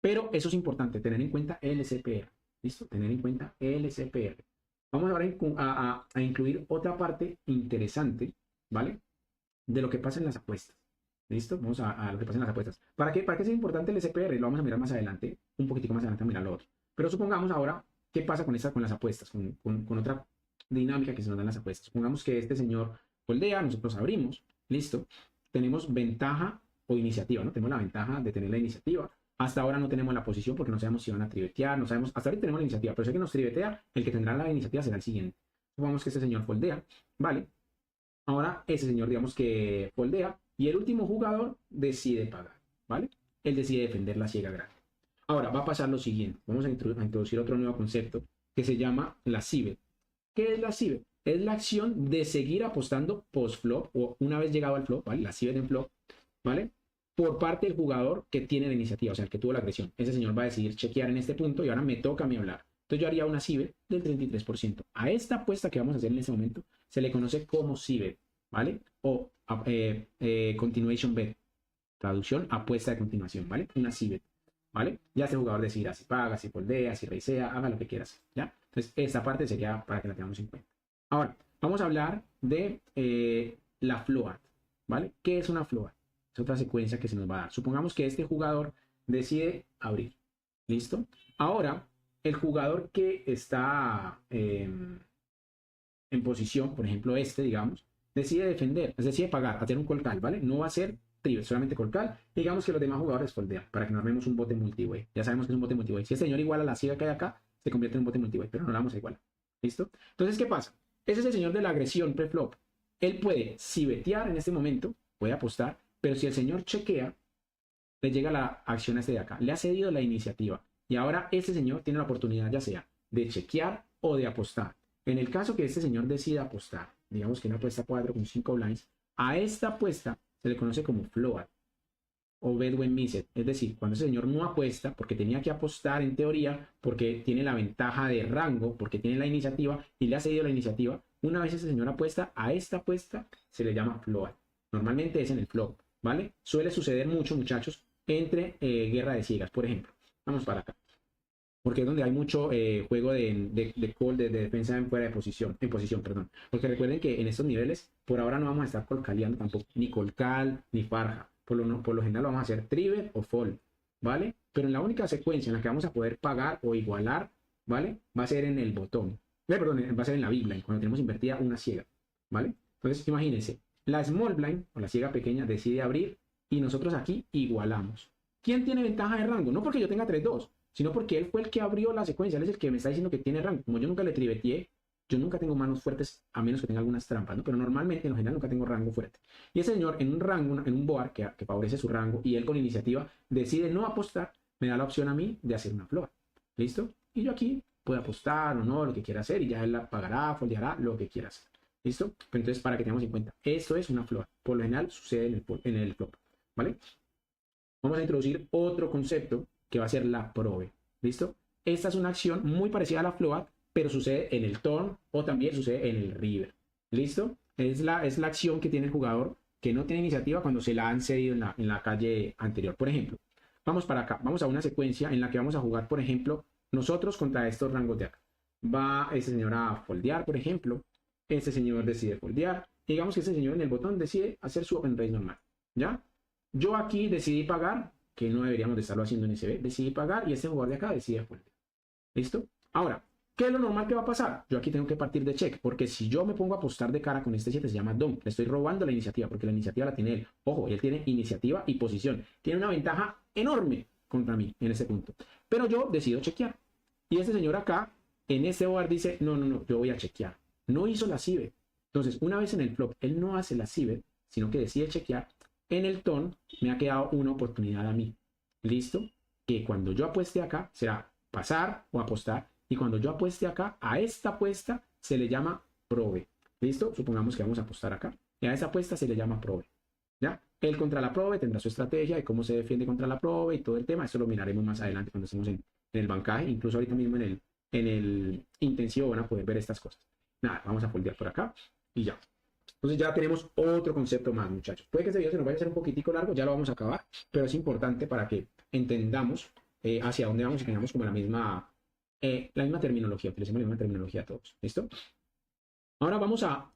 Pero eso es importante, tener en cuenta el SPR. ¿Listo? Tener en cuenta el SPR. Vamos ahora a incluir otra parte interesante, ¿vale? De lo que pasa en las apuestas. ¿Listo? Vamos a lo que pasa en las apuestas. ¿Para qué es importante el SPR? Lo vamos a mirar más adelante, un poquitico más adelante a mirar lo otro. Pero supongamos ahora, ¿qué pasa con las apuestas? Con otra dinámica que se nos dan las apuestas. Supongamos que este señor foldea, nosotros abrimos, listo. Tenemos ventaja o iniciativa, ¿no? Tenemos la ventaja de tener la iniciativa. Hasta ahora no tenemos la posición porque no sabemos si van a trivetear, no sabemos, hasta ahorita tenemos la iniciativa, pero si que nos trivetea, el que tendrá la iniciativa será el siguiente. Supongamos que este señor foldea, ¿vale? Ahora ese señor, digamos que foldea, y el último jugador decide pagar, ¿vale? Él decide defender la ciega grande. Ahora va a pasar lo siguiente, vamos a introducir otro nuevo concepto que se llama la civet. ¿Qué es la civet? Es la acción de seguir apostando post-flop o una vez llegado al flop, ¿vale? La civet en flop, ¿vale? Por parte del jugador que tiene la iniciativa, o sea, el que tuvo la agresión. Ese señor va a decidir chequear en este punto y ahora me toca a mí hablar. Entonces yo haría una civet del 33%. A esta apuesta que vamos a hacer en este momento se le conoce como civet, ¿vale? O continuation bet. Traducción, apuesta de continuación, ¿vale? Una civet, ¿vale? Ya este jugador decidirá si paga, si foldea, si reisea, haga lo que quieras, ¿ya? Entonces esta parte sería para que la tengamos en cuenta. Ahora, vamos a hablar de la float, ¿vale? ¿Qué es una float? Es otra secuencia que se nos va a dar. Supongamos que este jugador decide abrir, ¿listo? Ahora, el jugador que está en posición, por ejemplo este, digamos, decide defender, decide pagar, hacer un call call, ¿vale? No va a ser trivet, solamente call call. Digamos que los demás jugadores foldean para que no armemos un bote multiway. Ya sabemos que es un bote multiway. Si el señor iguala la ciega que hay acá, se convierte en un bote multiway, pero no la vamos a igualar. ¿Listo? Entonces, ¿qué pasa? Ese es el señor de la agresión preflop. Él puede civetear en este momento, puede apostar, pero si el señor chequea, le llega la acción a este de acá. Le ha cedido la iniciativa. Y ahora este señor tiene la oportunidad ya sea de chequear o de apostar. En el caso que este señor decida apostar, digamos que una apuesta 4 con 5 blinds, a esta apuesta se le conoce como float o bet when missed. Es decir, cuando ese señor no apuesta porque tenía que apostar en teoría, porque tiene la ventaja de rango, porque tiene la iniciativa y le ha cedido la iniciativa, una vez ese señor apuesta, a esta apuesta se le llama float. Normalmente es en el flop, ¿vale? Suele suceder mucho, muchachos, entre guerra de ciegas, por ejemplo. Vamos para acá. Porque es donde hay mucho juego de call, de defensa en fuera de posición, en posición, perdón. Porque recuerden que en estos niveles, por ahora no vamos a estar colcaleando tampoco, ni colcal, ni farja. Por lo general vamos a hacer trivet o fold, ¿vale? Pero en la única secuencia en la que vamos a poder pagar o igualar, ¿vale? Va a ser en el botón. Perdón, va a ser en la big blind, cuando tenemos invertida una ciega, ¿vale? Entonces, imagínense, la small blind, o la ciega pequeña, decide abrir y nosotros aquí igualamos. ¿Quién tiene ventaja de rango? No porque yo tenga 3-2, sino porque él fue el que abrió la secuencia, él es el que me está diciendo que tiene rango. Como yo nunca le triveteé, yo nunca tengo manos fuertes a menos que tenga algunas trampas, ¿no? Pero normalmente, en lo general, nunca tengo rango fuerte. Y ese señor en un rango, en un board que favorece su rango y él con iniciativa decide no apostar, me da la opción a mí de hacer una flor. ¿Listo? Y yo aquí puedo apostar o no, lo que quiera hacer y ya él la pagará, foldeará, lo que quiera hacer. ¿Listo? Entonces, para que tengamos en cuenta, esto es una flor. Por lo general sucede en el flop. ¿Vale? Vamos a introducir otro concepto que va a ser la prove. ¿Listo? Esta es una acción muy parecida a la float, pero sucede en el turn o también sucede en el river. ¿Listo? Es la acción que tiene el jugador que no tiene iniciativa cuando se la han cedido en la calle anterior. Por ejemplo, vamos para acá. Vamos a una secuencia en la que vamos a jugar, por ejemplo, nosotros contra estos rangos de acá. Va ese señor a foldear, por ejemplo. Este señor decide foldear. Digamos que ese señor en el botón decide hacer su open raise normal. ¿Ya? Yo aquí decidí pagar, que no deberíamos de estarlo haciendo en SB. Decidí pagar y este jugador de acá decide foldear. ¿Listo? Ahora, ¿qué es lo normal que va a pasar? Yo aquí tengo que partir de check, porque si yo me pongo a apostar de cara con este 7, se llama dump. Le estoy robando la iniciativa, porque la iniciativa la tiene él. Ojo, él tiene iniciativa y posición. Tiene una ventaja enorme contra mí en este punto. Pero yo decido chequear. Y este señor acá, en este board dice, no, yo voy a chequear. No hizo la ciber. Entonces, una vez en el flop, él no hace la ciber, sino que decide chequear. En el turn me ha quedado una oportunidad a mí. ¿Listo? Que cuando yo apueste acá, será pasar o apostar. Y cuando yo apueste acá, a esta apuesta se le llama prove. ¿Listo? Supongamos que vamos a apostar acá. Y a esa apuesta se le llama prove. ¿Ya? Él contra la prove tendrá su estrategia de cómo se defiende contra la prove y todo el tema. Eso lo miraremos más adelante cuando estemos en el bancaje. Incluso ahorita mismo en el intensivo van a poder ver estas cosas. Nada, vamos a foldear por acá y ya. Entonces ya tenemos otro concepto más, muchachos. Puede que este video se nos vaya a hacer un poquitico largo, ya lo vamos a acabar, pero es importante para que entendamos hacia dónde vamos y tengamos como la misma terminología, utilicemos la misma terminología todos. ¿Listo? Ahora vamos a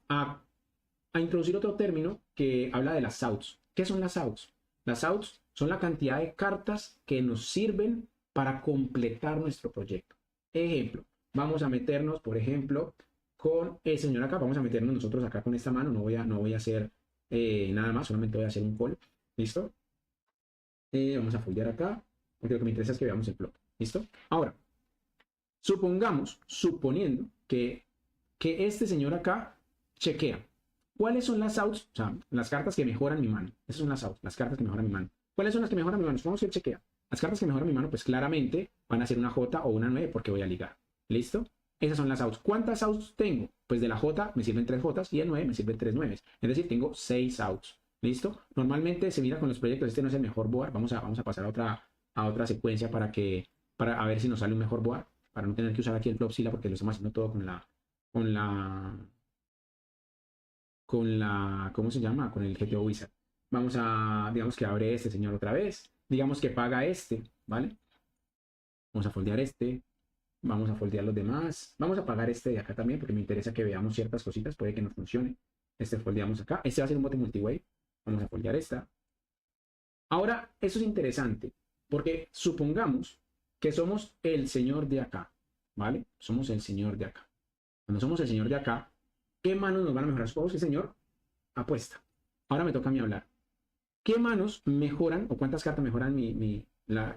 introducir otro término que habla de las outs. ¿Qué son las outs? Las outs son la cantidad de cartas que nos sirven para completar nuestro proyecto. Ejemplo, vamos a meternos, por ejemplo, con el señor acá, vamos a meternos nosotros acá con esta mano, no voy a hacer nada más, solamente voy a hacer un call. ¿Listo? Vamos a foldear acá, porque lo que me interesa es que veamos el flop. ¿Listo? Ahora, suponiendo que este señor acá chequea. ¿Cuáles son las outs? O sea, las cartas que mejoran mi mano. Esas son las outs, las cartas que mejoran mi mano. ¿Cuáles son las que mejoran mi mano? Supongamos que él chequea. Las cartas que mejoran mi mano, pues claramente van a ser una J o una 9 porque voy a ligar. ¿Listo? Esas son las outs. ¿Cuántas outs tengo? Pues de la J me sirven 3 Jotas y el 9 me sirven 3 9. Es decir, tengo 6 outs. ¿Listo? Normalmente se mira con los proyectos, este no es el mejor board. Vamos a pasar a otra secuencia para a ver si nos sale un mejor board. Para no tener que usar aquí el Flopzilla porque lo estamos haciendo todo ¿cómo se llama? Con el GTO Wizard. Digamos que abre este señor otra vez. Digamos que paga este, ¿vale? Vamos a foldear este. Vamos a foldear los demás. Vamos a pagar este de acá también porque me interesa que veamos ciertas cositas. Puede que nos funcione. Este foldeamos acá. Este va a ser un bote multiway. Vamos a foldear esta. Ahora, eso es interesante porque supongamos que somos el señor de acá, ¿vale? Somos el señor de acá. Cuando somos el señor de acá, ¿qué manos nos van a mejorar? Supongamos que el señor apuesta. Ahora me toca a mí hablar. ¿Qué manos mejoran o cuántas cartas mejoran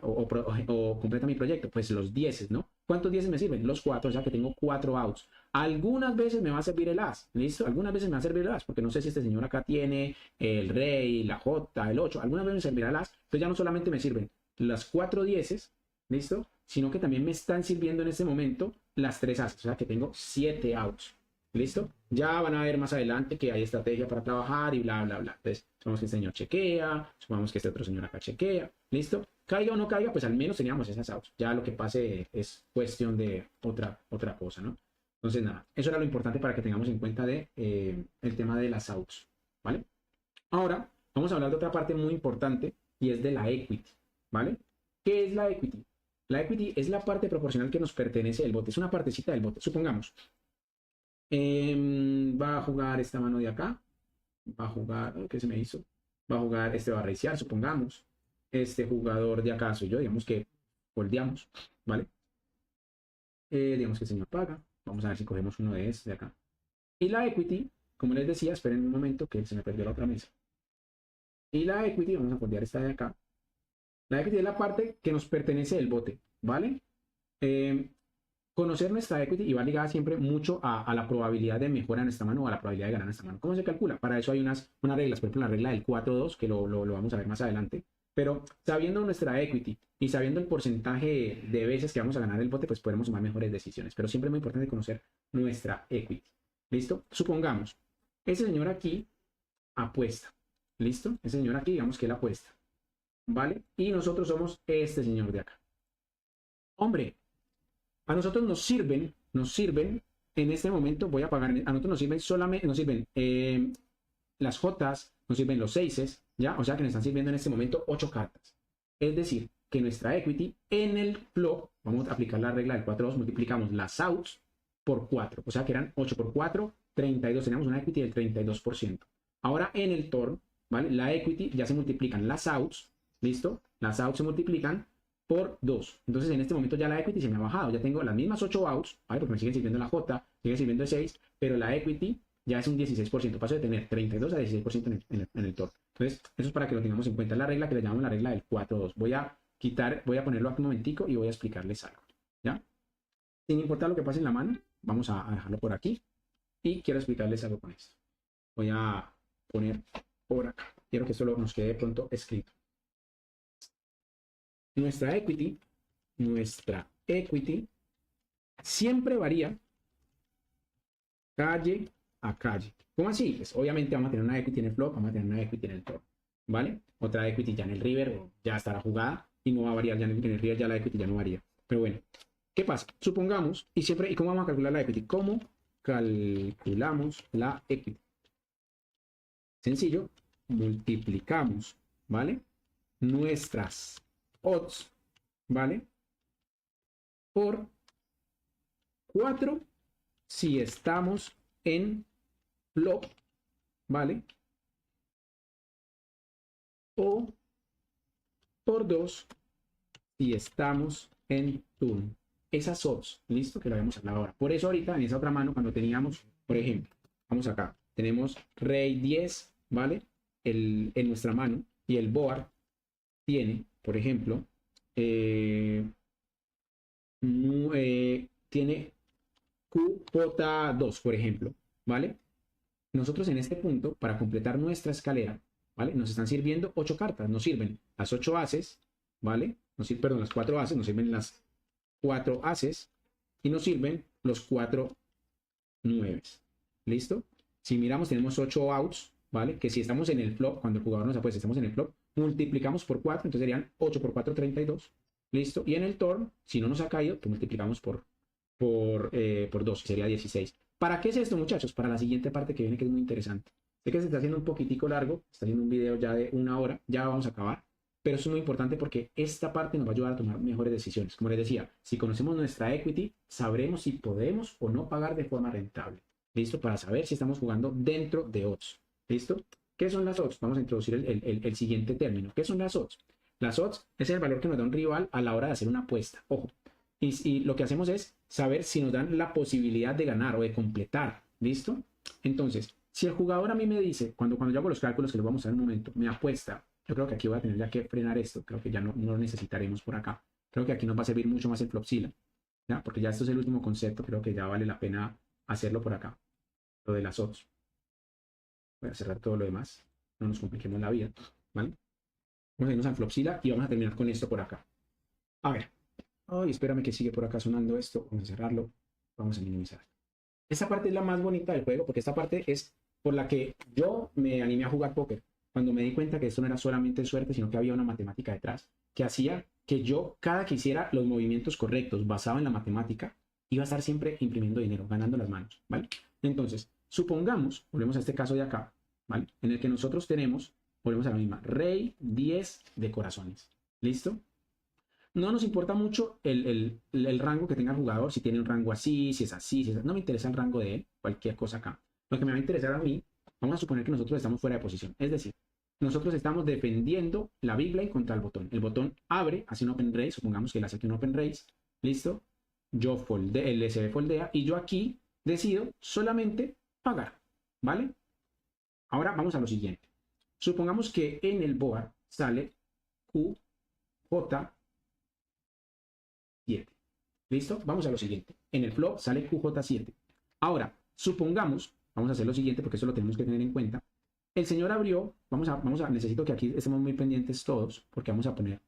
o completa mi proyecto? Pues los 10, ¿no? ¿Cuántos 10 me sirven? Los 4, o sea que tengo 4 outs. Algunas veces me va a servir el as, ¿listo? Algunas veces me va a servir el as, porque no sé si este señor acá tiene el rey, la J, el 8. Algunas veces me servirá el as. Entonces ya no solamente me sirven las 4 10, ¿listo? Sino que también me están sirviendo en este momento las 3 as, o sea que tengo 7 outs. ¿Listo? Ya van a ver más adelante que hay estrategia para trabajar y bla, bla, bla. Entonces, supongamos que este señor chequea, supongamos que este otro señor acá chequea. ¿Listo? Caiga o no caiga, pues al menos teníamos esas outs. Ya lo que pase es cuestión de otra cosa, ¿no? Entonces, nada, eso era lo importante para que tengamos en cuenta el tema de las outs, ¿vale? Ahora, vamos a hablar de otra parte muy importante y es de la equity, ¿vale? ¿Qué es la equity? La equity es la parte proporcional que nos pertenece del bote. Es una partecita del bote. Supongamos. Va a jugar esta mano de acá. Va a jugar, ¿qué se me hizo? Va a jugar, va a racear, supongamos. Este jugador de acá soy yo, digamos que foldeamos, ¿vale? Digamos que el señor paga. Vamos a ver si cogemos uno de estos de acá. Y la equity, como les decía, esperen un momento que se me perdió la otra mesa. Y la equity, vamos a foldear esta de acá. La equity es la parte que nos pertenece del bote, ¿vale? conocer nuestra equity y va ligada siempre mucho a la probabilidad de mejora en esta mano o a la probabilidad de ganar en esta mano. ¿Cómo se calcula? Para eso hay unas reglas, por ejemplo, la regla del 4-2, que lo vamos a ver más adelante. Pero sabiendo nuestra equity y sabiendo el porcentaje de veces que vamos a ganar el bote, pues podemos tomar mejores decisiones. Pero siempre es muy importante conocer nuestra equity. ¿Listo? Supongamos, ese señor aquí apuesta. ¿Listo? Ese señor aquí, digamos que él apuesta. ¿Vale? Y nosotros somos este señor de acá. Hombre, a nosotros nos sirven en este momento, voy a pagar, a nosotros nos sirven solamente, nos sirven las Jotas, nos sirven los 6, ¿ya? O sea que nos están sirviendo en este momento 8 cartas. Es decir, que nuestra equity en el flop, vamos a aplicar la regla del 4-2, multiplicamos las outs por 4, o sea que eran 8 por 4, 32, teníamos una equity del 32%. Ahora en el turn, ¿vale? La equity ya se multiplican las outs, ¿listo? Las outs se multiplican por 2. Entonces en este momento ya la equity se me ha bajado, ya tengo las mismas 8 outs, ¿vale? Porque me sigue sirviendo la J, sigue sirviendo el 6, pero la equity ya es un 16%, paso de tener 32 a 16% en el turn. Entonces eso es para que lo tengamos en cuenta, la regla que le llamamos la regla del 4-2. Voy a ponerlo aquí un momentico y voy a explicarles algo, ¿ya? Sin importar lo que pase en la mano, vamos a dejarlo por aquí y quiero explicarles algo con esto. Voy a poner por acá, quiero que esto nos quede de pronto escrito. Nuestra equity siempre varía calle a calle. ¿Cómo así? Pues obviamente vamos a tener una equity en el flop, vamos a tener una equity en el turn, ¿vale? Otra equity ya en el river, ya estará jugada y no va a variar, ya en el river ya la equity ya no varía. Pero bueno, ¿qué pasa? Supongamos, ¿y cómo vamos a calcular la equity? ¿Cómo calculamos la equity? Sencillo, multiplicamos, ¿vale? Nuestras odds, ¿vale? Por 4 si estamos en flop, ¿vale? O por 2 si estamos en turn. Esas odds, ¿listo? Que lo habíamos hablado ahora. Por eso ahorita en esa otra mano, cuando teníamos, por ejemplo, vamos acá, tenemos rey 10, ¿vale? En nuestra mano y el board tiene, por ejemplo, tiene QJ2, por ejemplo, ¿vale? Nosotros en este punto, para completar nuestra escalera, ¿vale? Nos están sirviendo 8 cartas, nos sirven las 8 ases, ¿vale? Perdón, las 4 ases, nos sirven las 4 ases y nos sirven los 4 nueves. ¿Listo? Si miramos, tenemos 8 outs, ¿vale? Que si estamos en el flop, cuando el jugador nos apuesta, estamos en el flop, multiplicamos por 4, entonces serían 8 por 4, 32. ¿Listo? Y en el turn, si no nos ha caído, pues multiplicamos por 2, sería 16. ¿Para qué es esto, muchachos? Para la siguiente parte que viene, que es muy interesante. Sé que se está haciendo un poquitico largo, está haciendo un video ya de 1 hora, ya vamos a acabar, pero es muy importante porque esta parte nos va a ayudar a tomar mejores decisiones. Como les decía, si conocemos nuestra equity, sabremos si podemos o no pagar de forma rentable. ¿Listo? Para saber si estamos jugando dentro de odds. ¿Listo? ¿Qué son las odds? Vamos a introducir el siguiente término. ¿Qué son las odds? Las odds es el valor que nos da un rival a la hora de hacer una apuesta. Ojo. Y lo que hacemos es saber si nos dan la posibilidad de ganar o de completar. ¿Listo? Entonces, si el jugador a mí me dice, cuando yo hago los cálculos, que los vamos a ver en un momento, me apuesta, yo creo que aquí voy a tener ya que frenar esto. Creo que ya no lo necesitaremos por acá. Creo que aquí nos va a servir mucho más el Flopzilla, ¿ya? Porque ya esto es el último concepto. Creo que ya vale la pena hacerlo por acá. Lo de las odds. Voy a cerrar todo lo demás. No nos compliquemos la vida, ¿vale? Vamos a irnos al Flopzilla y vamos a terminar con esto por acá. A ver. Ay, espérame que sigue por acá sonando esto. Vamos a cerrarlo. Vamos a minimizar. Esta parte es la más bonita del juego porque esta parte es por la que yo me animé a jugar póker. Cuando me di cuenta que esto no era solamente suerte, sino que había una matemática detrás que hacía que yo, cada que hiciera los movimientos correctos basado en la matemática, iba a estar siempre imprimiendo dinero, ganando las manos, ¿vale? Entonces, supongamos, volvemos a este caso de acá, ¿vale? En el que nosotros tenemos, volvemos a la misma, rey 10 de corazones. ¿Listo? No nos importa mucho el rango que tenga el jugador, si tiene un rango así, si es así, no me interesa el rango de él, cualquier cosa acá. Lo que me va a interesar a mí, vamos a suponer que nosotros estamos fuera de posición, es decir, nosotros estamos defendiendo la big blind contra el botón. El botón abre, hace un open raise, supongamos que él hace aquí un open raise, listo, yo foldeo, el SB foldea y yo aquí decido solamente pagar, ¿vale? Ahora vamos a lo siguiente. Supongamos que en el board sale QJ 7. ¿Listo? Vamos a lo siguiente. En el flop sale QJ7. Ahora, supongamos, vamos a hacer lo siguiente porque eso lo tenemos que tener en cuenta. El señor abrió, necesito que aquí estemos muy pendientes todos porque vamos a poner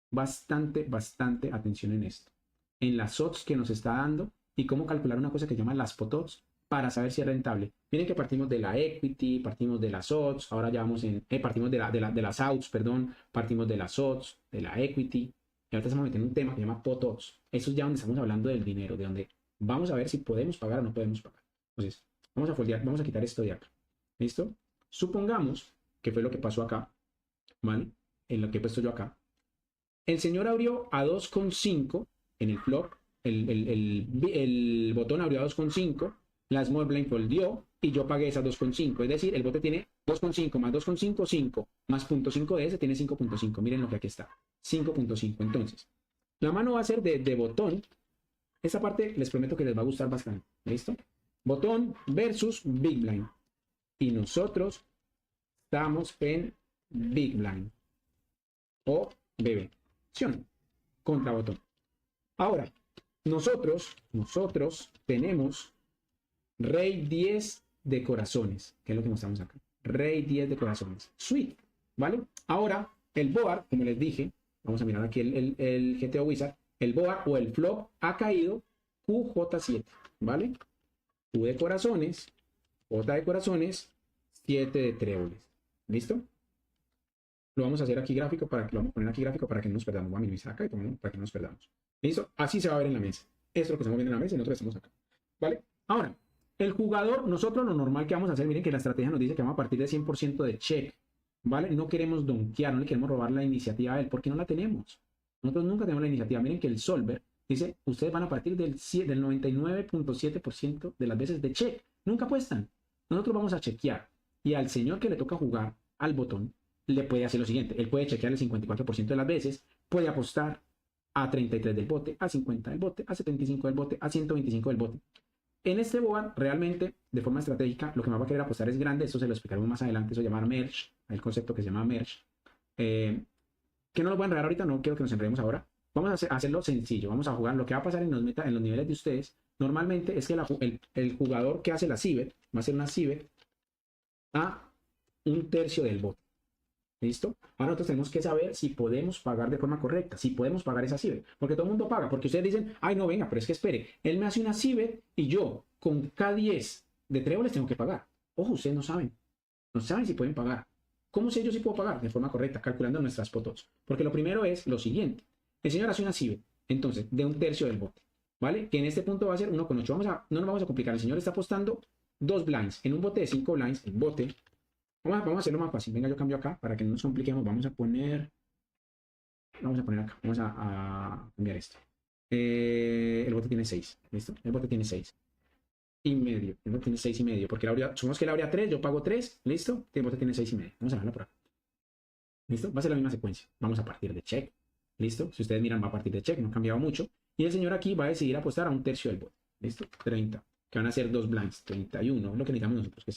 bastante atención en esto. En las odds que nos está dando y cómo calcular una cosa que se llama las pot odds para saber si es rentable. Miren que partimos de la equity, partimos de las odds, ahora ya vamos en, partimos de las outs, perdón, partimos de las odds, de la equity, y ahorita estamos metiendo un tema que se llama pot odds. Eso es ya donde estamos hablando del dinero, de donde vamos a ver si podemos pagar o no podemos pagar. Entonces, vamos a foldear, vamos a quitar esto de acá. ¿Listo? Supongamos que fue lo que pasó acá, ¿vale? En lo que he puesto yo acá. El señor abrió a 2,5 en el flop, el botón abrió a 2,5, la small blind foldió y yo pagué esas 2,5. Es decir, el bote tiene 2,5 más 2,5, 5, más 0.5 de ese tiene 5,5. Miren lo que aquí está, 5,5. Entonces, la mano va a ser de botón. Esta parte les prometo que les va a gustar bastante. ¿Listo? Botón versus big blind. Y nosotros estamos en big blind o BB. Contra botón. Ahora, nosotros tenemos rey 10 de corazones, que es lo que mostramos acá. Rey 10 de corazones. Sweet, ¿vale? Ahora, el board, como les dije, vamos a mirar aquí el GTO Wizard, el board o el flop ha caído QJ7, ¿vale? Q de corazones, J de corazones, 7 de tréboles. ¿Listo? Lo vamos a hacer aquí gráfico lo vamos a poner aquí gráfico para que no nos perdamos. Voy a minimizar acá y para que no nos perdamos. ¿Listo? Así se va a ver en la mesa. Esto es lo que estamos viendo en la mesa y nosotros estamos acá. ¿Vale? Ahora, el jugador, nosotros lo normal que vamos a hacer, miren que la estrategia nos dice que vamos a partir de 100% de check. ¿Vale? No queremos donkear, no le queremos robar la iniciativa a él, porque no la tenemos. Nosotros nunca tenemos la iniciativa. Miren que el solver dice, ustedes van a partir del 99.7% de las veces de check. Nunca apuestan. Nosotros vamos a chequear. Y al señor que le toca jugar al botón, le puede hacer lo siguiente. Él puede chequear el 54% de las veces, puede apostar a 33 del bote, a 50 del bote, a 75 del bote, a 125 del bote. En este board, realmente, de forma estratégica, lo que más va a querer apostar es grande. Eso se lo explicaremos más adelante. Eso se llama merge, el concepto que se llama merge. Que no lo voy a enredar ahorita, no quiero que nos enredemos ahora. Vamos a hacerlo sencillo. Vamos a jugar. Lo que va a pasar en los niveles de ustedes, normalmente es que el jugador que hace la civet, va a hacer una civet a 1/3 del bote. ¿Listo? Ahora nosotros tenemos que saber si podemos pagar de forma correcta, si podemos pagar esa civet, porque todo el mundo paga, porque ustedes dicen, ay no, venga, pero es que espere, él me hace una civet y yo con K10 de tréboles tengo que pagar. Ojo, ustedes no saben si pueden pagar. ¿Cómo sé yo si puedo pagar? De forma correcta, calculando nuestras potos. Porque lo primero es lo siguiente, el señor hace una civet, entonces, de 1/3 del bote, ¿vale? Que en este punto va a ser 1,8. No nos vamos a complicar, el señor está apostando 2 blinds, en un bote de 5 blinds, el bote. Vamos a hacerlo más fácil. Venga, yo cambio acá para que no nos compliquemos. Vamos a poner acá. Vamos a cambiar esto. El bote tiene 6. ¿Listo? El bote tiene 6,5. El bote tiene 6,5. Porque supongamos que él abría 3, yo pago 3. ¿Listo? El bote tiene 6,5. Vamos a dejarlo por acá. ¿Listo? Va a ser la misma secuencia. Vamos a partir de check. ¿Listo? Si ustedes miran, va a partir de check. No ha cambiado mucho. Y el señor aquí va a decidir apostar a 1/3 del bote. ¿Listo? 30. Que van a ser 2 blinds. 31. Lo que necesitamos nosotros. Que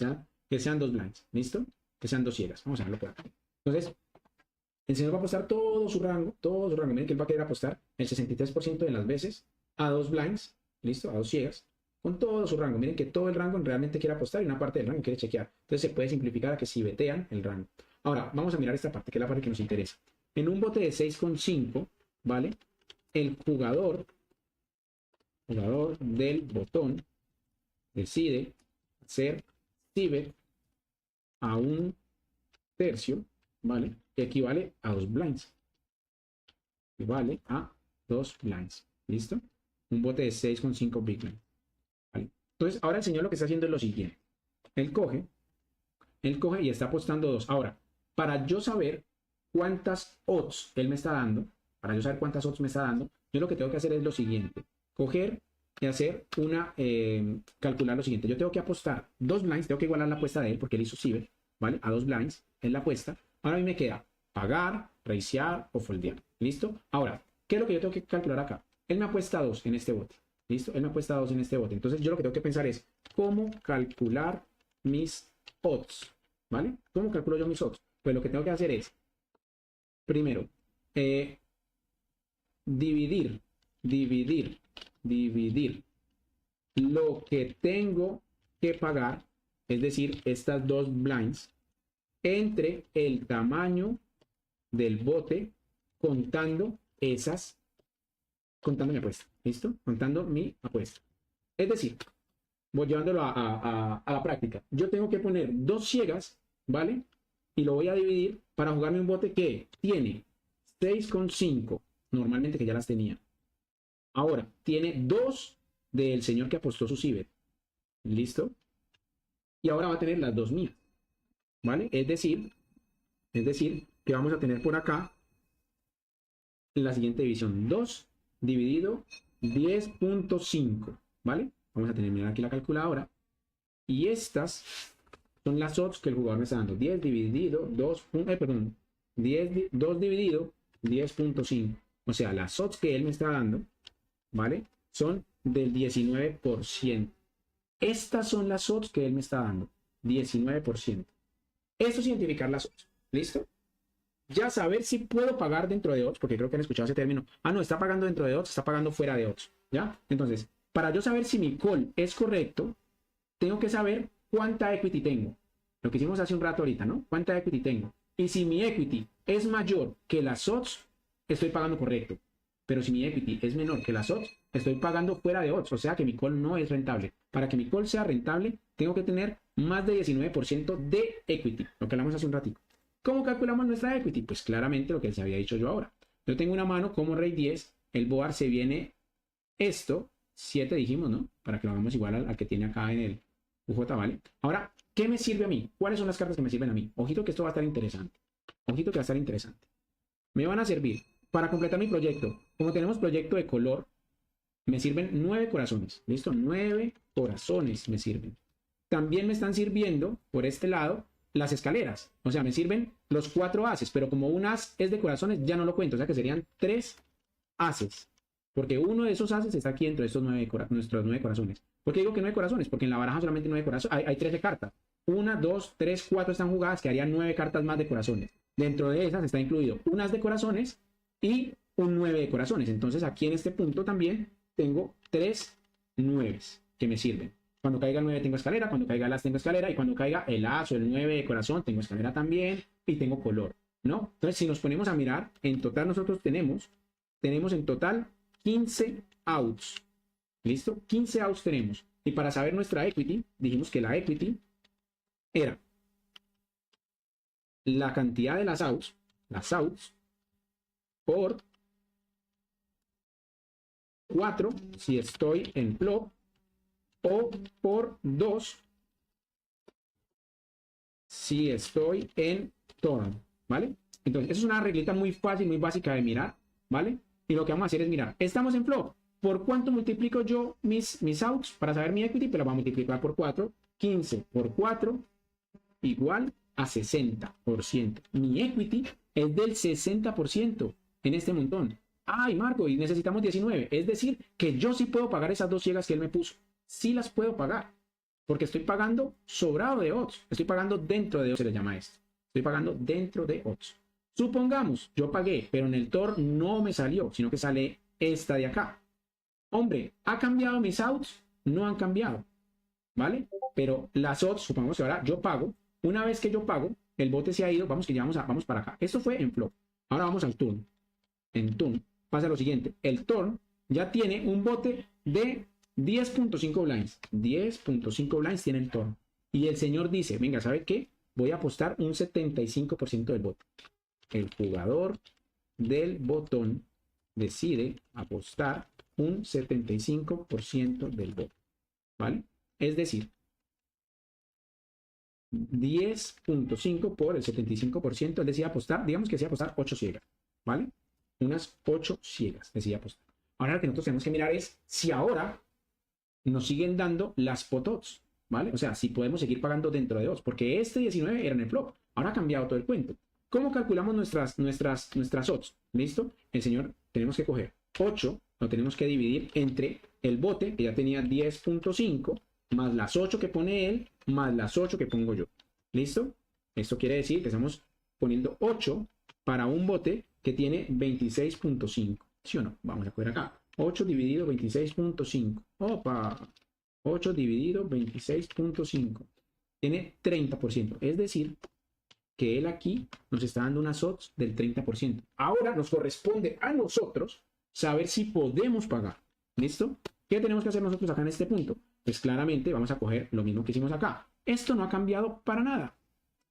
sean 2 blinds. ¿Listo? Que sean 2 ciegas. Vamos a verlo por acá. Entonces, el señor va a apostar todo su rango. Miren que él va a querer apostar el 63% de las veces a 2 blinds, ¿listo? A 2 ciegas, con todo su rango. Miren que todo el rango realmente quiere apostar y una parte del rango quiere chequear. Entonces se puede simplificar a que si vetean el rango. Ahora, vamos a mirar esta parte, que es la parte que nos interesa. En un bote de 6,5, ¿vale? El jugador del botón decide hacer civet a 1/3, ¿vale? Que equivale a 2 blinds. Equivale a 2 blinds. ¿Listo? Un bote de 6,5 big blind. ¿Vale? Entonces, ahora el señor lo que está haciendo es lo siguiente. Él coge y está apostando 2. Ahora, para yo saber cuántas odds él me está dando, yo lo que tengo que hacer es lo siguiente. Coger y hacer calcular lo siguiente. Yo tengo que apostar 2 blinds, tengo que igualar la apuesta de él porque él hizo civet, ¿vale? A 2 blinds en la apuesta. Ahora a mí me queda pagar, racear o foldear. ¿Listo? Ahora, ¿qué es lo que yo tengo que calcular acá? Él me apuesta 2 en este bote. ¿Listo? Él me apuesta 2 en este bote. Entonces yo lo que tengo que pensar es cómo calcular mis odds. ¿Vale? ¿Cómo calculo yo mis odds? Pues lo que tengo que hacer es, primero, dividir dividir lo que tengo que pagar, es decir, estas dos blinds, entre el tamaño del bote contando contando mi apuesta. ¿Listo? Contando mi apuesta. Es decir, voy llevándolo a la práctica. Yo tengo que poner 2 ciegas, ¿vale? Y lo voy a dividir para jugarme un bote que tiene 6,5, normalmente que ya las tenía. Ahora, tiene 2 del señor que apostó su ciber. ¿Listo? Y ahora va a tener las 2 mías. ¿Vale? Es decir, que vamos a tener por acá la siguiente división. 2 dividido 10.5. ¿Vale? Vamos a tener, mirar aquí la calculadora. Y estas son las odds que el jugador me está dando. 10 dividido 2, 2 dividido 10.5. O sea, las odds que él me está dando, ¿vale? Son del 19%. Estas son las odds que él me está dando. 19%. Esto es identificar las odds. ¿Listo? Ya saber si puedo pagar dentro de odds, porque creo que han escuchado ese término. Ah, no, está pagando dentro de odds, está pagando fuera de odds. ¿Ya? Entonces, para yo saber si mi call es correcto, tengo que saber cuánta equity tengo. Lo que hicimos hace un rato ahorita, ¿no? ¿Cuánta equity tengo? Y si mi equity es mayor que las odds, estoy pagando correcto. Pero si mi equity es menor que las odds, estoy pagando fuera de odds. O sea que mi call no es rentable. Para que mi call sea rentable, tengo que tener más de 19% de equity. Lo que hablamos hace un ratito. ¿Cómo calculamos nuestra equity? Pues claramente lo que les había dicho yo ahora. Yo tengo una mano como rey 10. El board se viene esto. 7 dijimos, ¿no? Para que lo hagamos igual al que tiene acá en el UJ, ¿vale? Ahora, ¿qué me sirve a mí? ¿Cuáles son las cartas que me sirven a mí? Ojito que esto va a estar interesante. Ojito que va a estar interesante. Me van a servir para completar mi proyecto. Como tenemos proyecto de color, me sirven 9 corazones. ¿Listo? 9 corazones me sirven. También me están sirviendo, por este lado, las escaleras. O sea, me sirven los 4 ases, pero como un as es de corazones, ya no lo cuento. O sea que serían 3 ases. Porque uno de esos ases está aquí dentro de estos nuestros 9 corazones. ¿Por qué digo que 9 corazones? Porque en la baraja solamente 9 corazones. Hay 13 cartas. 1, 2, 3, 4 están jugadas, que harían 9 cartas más de corazones. Dentro de esas está incluido un as de corazones y un 9 de corazones. Entonces aquí en este punto también tengo 3 9 que me sirven. Cuando caiga el 9 tengo escalera, cuando caiga el as tengo escalera, y cuando caiga el as o el 9 de corazón tengo escalera también, y tengo color, ¿no? Entonces si nos ponemos a mirar, en total nosotros tenemos en total 15 outs. ¿Listo? 15 outs tenemos. Y para saber nuestra equity, dijimos que la equity era la cantidad de las outs por 4 si estoy en flop, o por 2 si estoy en turn, ¿vale? Entonces, eso es una reglita muy fácil, muy básica de mirar, ¿vale? Y lo que vamos a hacer es mirar, estamos en flop, ¿por cuánto multiplico yo mis outs para saber mi equity? Pero lo voy a multiplicar por 4, 15 por 4 igual a 60%. Mi equity es del 60% en este montón. Ay, Marco, y necesitamos 19. Es decir, que yo sí puedo pagar esas 2 ciegas que él me puso. Sí las puedo pagar. Porque estoy pagando sobrado de odds. Estoy pagando dentro de odds, se le llama esto. Estoy pagando dentro de odds. Supongamos, yo pagué, pero en el TOR no me salió, sino que sale esta de acá. Hombre, ¿ha cambiado mis outs? No han cambiado, ¿vale? Pero las odds, supongamos que ahora yo pago. Una vez que yo pago, el bote se ha ido, vamos que ya vamos para acá. Esto fue en flop. Ahora vamos al turn. En turn pasa lo siguiente. El turn ya tiene un bote de 10.5 blinds. 10.5 blinds tiene el turn. Y el señor dice, venga, ¿sabe qué? Voy a apostar un 75% del bote. El jugador del botón decide apostar un 75% del bote. ¿Vale? Es decir, 10.5 por el 75%, él decide apostar, digamos que decide apostar 8 ciegas, ¿vale? Unas 8 ciegas decide apostar. Ahora lo que nosotros tenemos que mirar es si ahora nos siguen dando las pot odds, ¿vale? O sea, si podemos seguir pagando dentro de odds, porque este 19 era en el flop, ahora ha cambiado todo el cuento. ¿Cómo calculamos nuestras odds? ¿Listo? El señor, tenemos que coger 8, lo tenemos que dividir entre el bote, que ya tenía 10.5, más las 8 que pone él, más las 8 que pongo yo. ¿Listo? Esto quiere decir que estamos poniendo 8 para un bote que tiene 26.5. ¿Sí o no? Vamos a coger acá. 8 dividido 26.5. Opa. 8 dividido 26.5. Tiene 30%. Es decir, que él aquí nos está dando unas odds del 30%. Ahora nos corresponde a nosotros saber si podemos pagar. ¿Listo? ¿Qué tenemos que hacer nosotros acá en este punto? Pues claramente vamos a coger lo mismo que hicimos acá. Esto no ha cambiado para nada.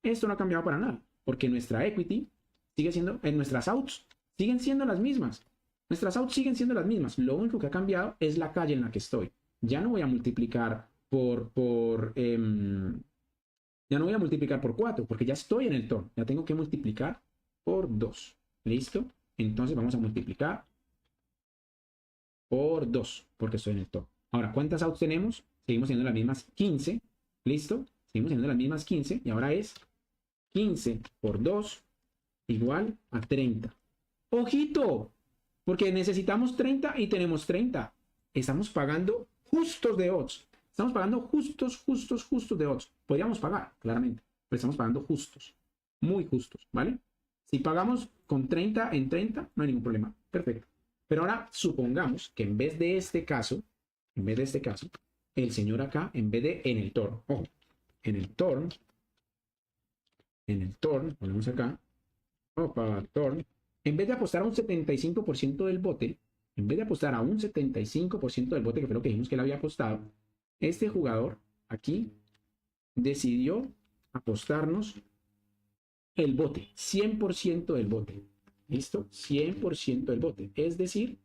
Esto no ha cambiado para nada. Porque nuestra equity sigue siendo, nuestras outs siguen siendo las mismas. Nuestras outs siguen siendo las mismas. Lo único que ha cambiado es la calle en la que estoy. Ya no voy a multiplicar ya no voy a multiplicar por 4 porque ya estoy en el turn. Ya tengo que multiplicar por 2. ¿Listo? Entonces vamos a multiplicar por 2 porque estoy en el turn. Ahora, ¿cuántas outs tenemos? Seguimos teniendo las mismas 15. ¿Listo? Seguimos teniendo las mismas 15 y ahora es 15 por 2 igual a 30. ¡Ojito! Porque necesitamos 30 y tenemos 30. Estamos pagando justos de odds. Estamos pagando justos de odds. Podríamos pagar, claramente, pero estamos pagando justos. Muy justos, ¿vale? Si pagamos con 30 en 30, no hay ningún problema. Perfecto. Pero ahora supongamos que en vez de este caso, el señor acá, en vez de en el turn, ojo, en el turn, ponemos acá, opa, turn, en vez de apostar a un 75% del bote, que fue lo que dijimos que él había apostado, este jugador aquí decidió apostarnos el bote, 100% del bote. ¿Listo? 100% del bote. Es decir,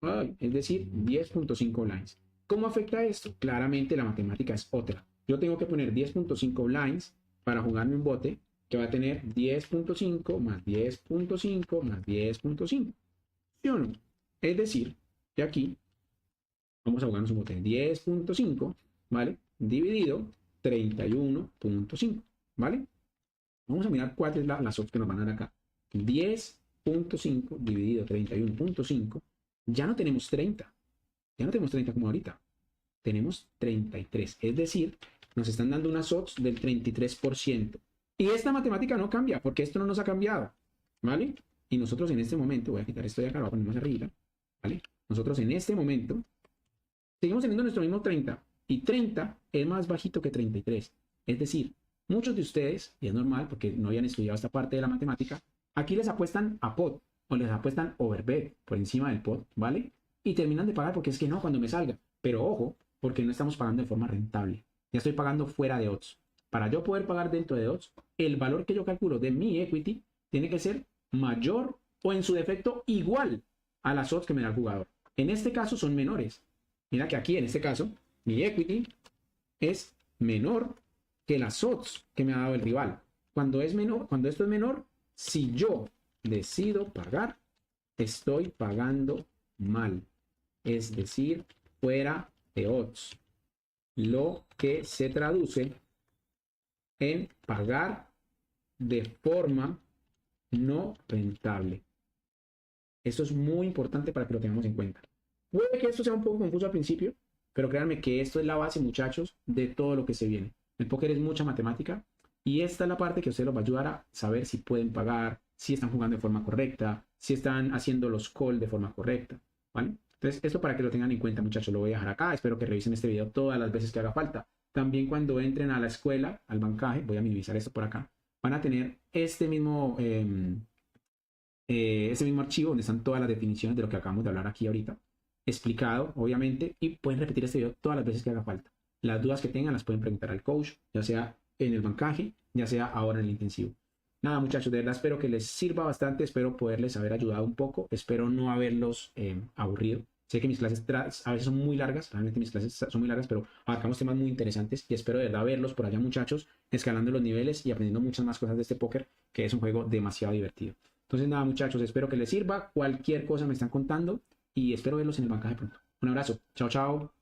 10.5 blinds. ¿Cómo afecta esto? Claramente la matemática es otra. Yo tengo que poner 10.5 blinds para jugarme un bote que va a tener 10.5 más 10.5 más 10.5. ¿Sí o no? Es decir, que aquí vamos a jugarnos un bote de 10.5, ¿vale? Dividido 31.5, ¿vale? Vamos a mirar cuál es las odds que nos van a dar acá. 10.5 dividido 31.5. Ya no tenemos 30. Ya no tenemos 30 como ahorita. Tenemos 33. Es decir, nos están dando unas odds del 33%. Y esta matemática no cambia, porque esto no nos ha cambiado, ¿vale? Y nosotros en este momento, voy a quitar esto de acá, lo voy a poner más arriba, ¿vale? Nosotros en este momento seguimos teniendo nuestro mismo 30. Y 30 es más bajito que 33. Es decir, muchos de ustedes, y es normal porque no habían estudiado esta parte de la matemática, aquí les apuestan a pot o les apuestan overbet por encima del pot, ¿vale? Y terminan de pagar porque es que no, cuando me salga. Pero ojo, porque no estamos pagando de forma rentable. Ya estoy pagando fuera de odds. Para yo poder pagar dentro de odds, el valor que yo calculo de mi equity tiene que ser mayor o en su defecto igual a las odds que me da el jugador. En este caso son menores. Mira que aquí en este caso mi equity es menor que las odds que me ha dado el rival. Cuando esto es menor, si yo decido pagar, estoy pagando mal. Es decir, fuera de odds. Lo que se traduce en pagar de forma no rentable. Esto es muy importante para que lo tengamos en cuenta. Puede que esto sea un poco confuso al principio, pero créanme que esto es la base, muchachos, de todo lo que se viene. El póker es mucha matemática y esta es la parte que a ustedes los va a ayudar a saber si pueden pagar, si están jugando de forma correcta, si están haciendo los calls de forma correcta, ¿vale? Entonces, esto para que lo tengan en cuenta, muchachos, lo voy a dejar acá. Espero que revisen este video todas las veces que haga falta. También cuando entren a la escuela, al bancaje, voy a minimizar esto por acá, van a tener este mismo archivo donde están todas las definiciones de lo que acabamos de hablar aquí ahorita, explicado, obviamente, y pueden repetir este video todas las veces que haga falta. Las dudas que tengan las pueden preguntar al coach, ya sea en el bancaje, ya sea ahora en el intensivo. Nada, muchachos, de verdad espero que les sirva bastante, espero poderles haber ayudado un poco, espero no haberlos aburrido. Sé que mis clases a veces son muy largas, realmente mis clases son muy largas, pero abarcamos temas muy interesantes y espero de verdad verlos por allá, muchachos, escalando los niveles y aprendiendo muchas más cosas de este póker, que es un juego demasiado divertido. Entonces, nada, muchachos, espero que les sirva. Cualquier cosa me están contando y espero verlos en el bancaje pronto. Un abrazo. Chao, chao.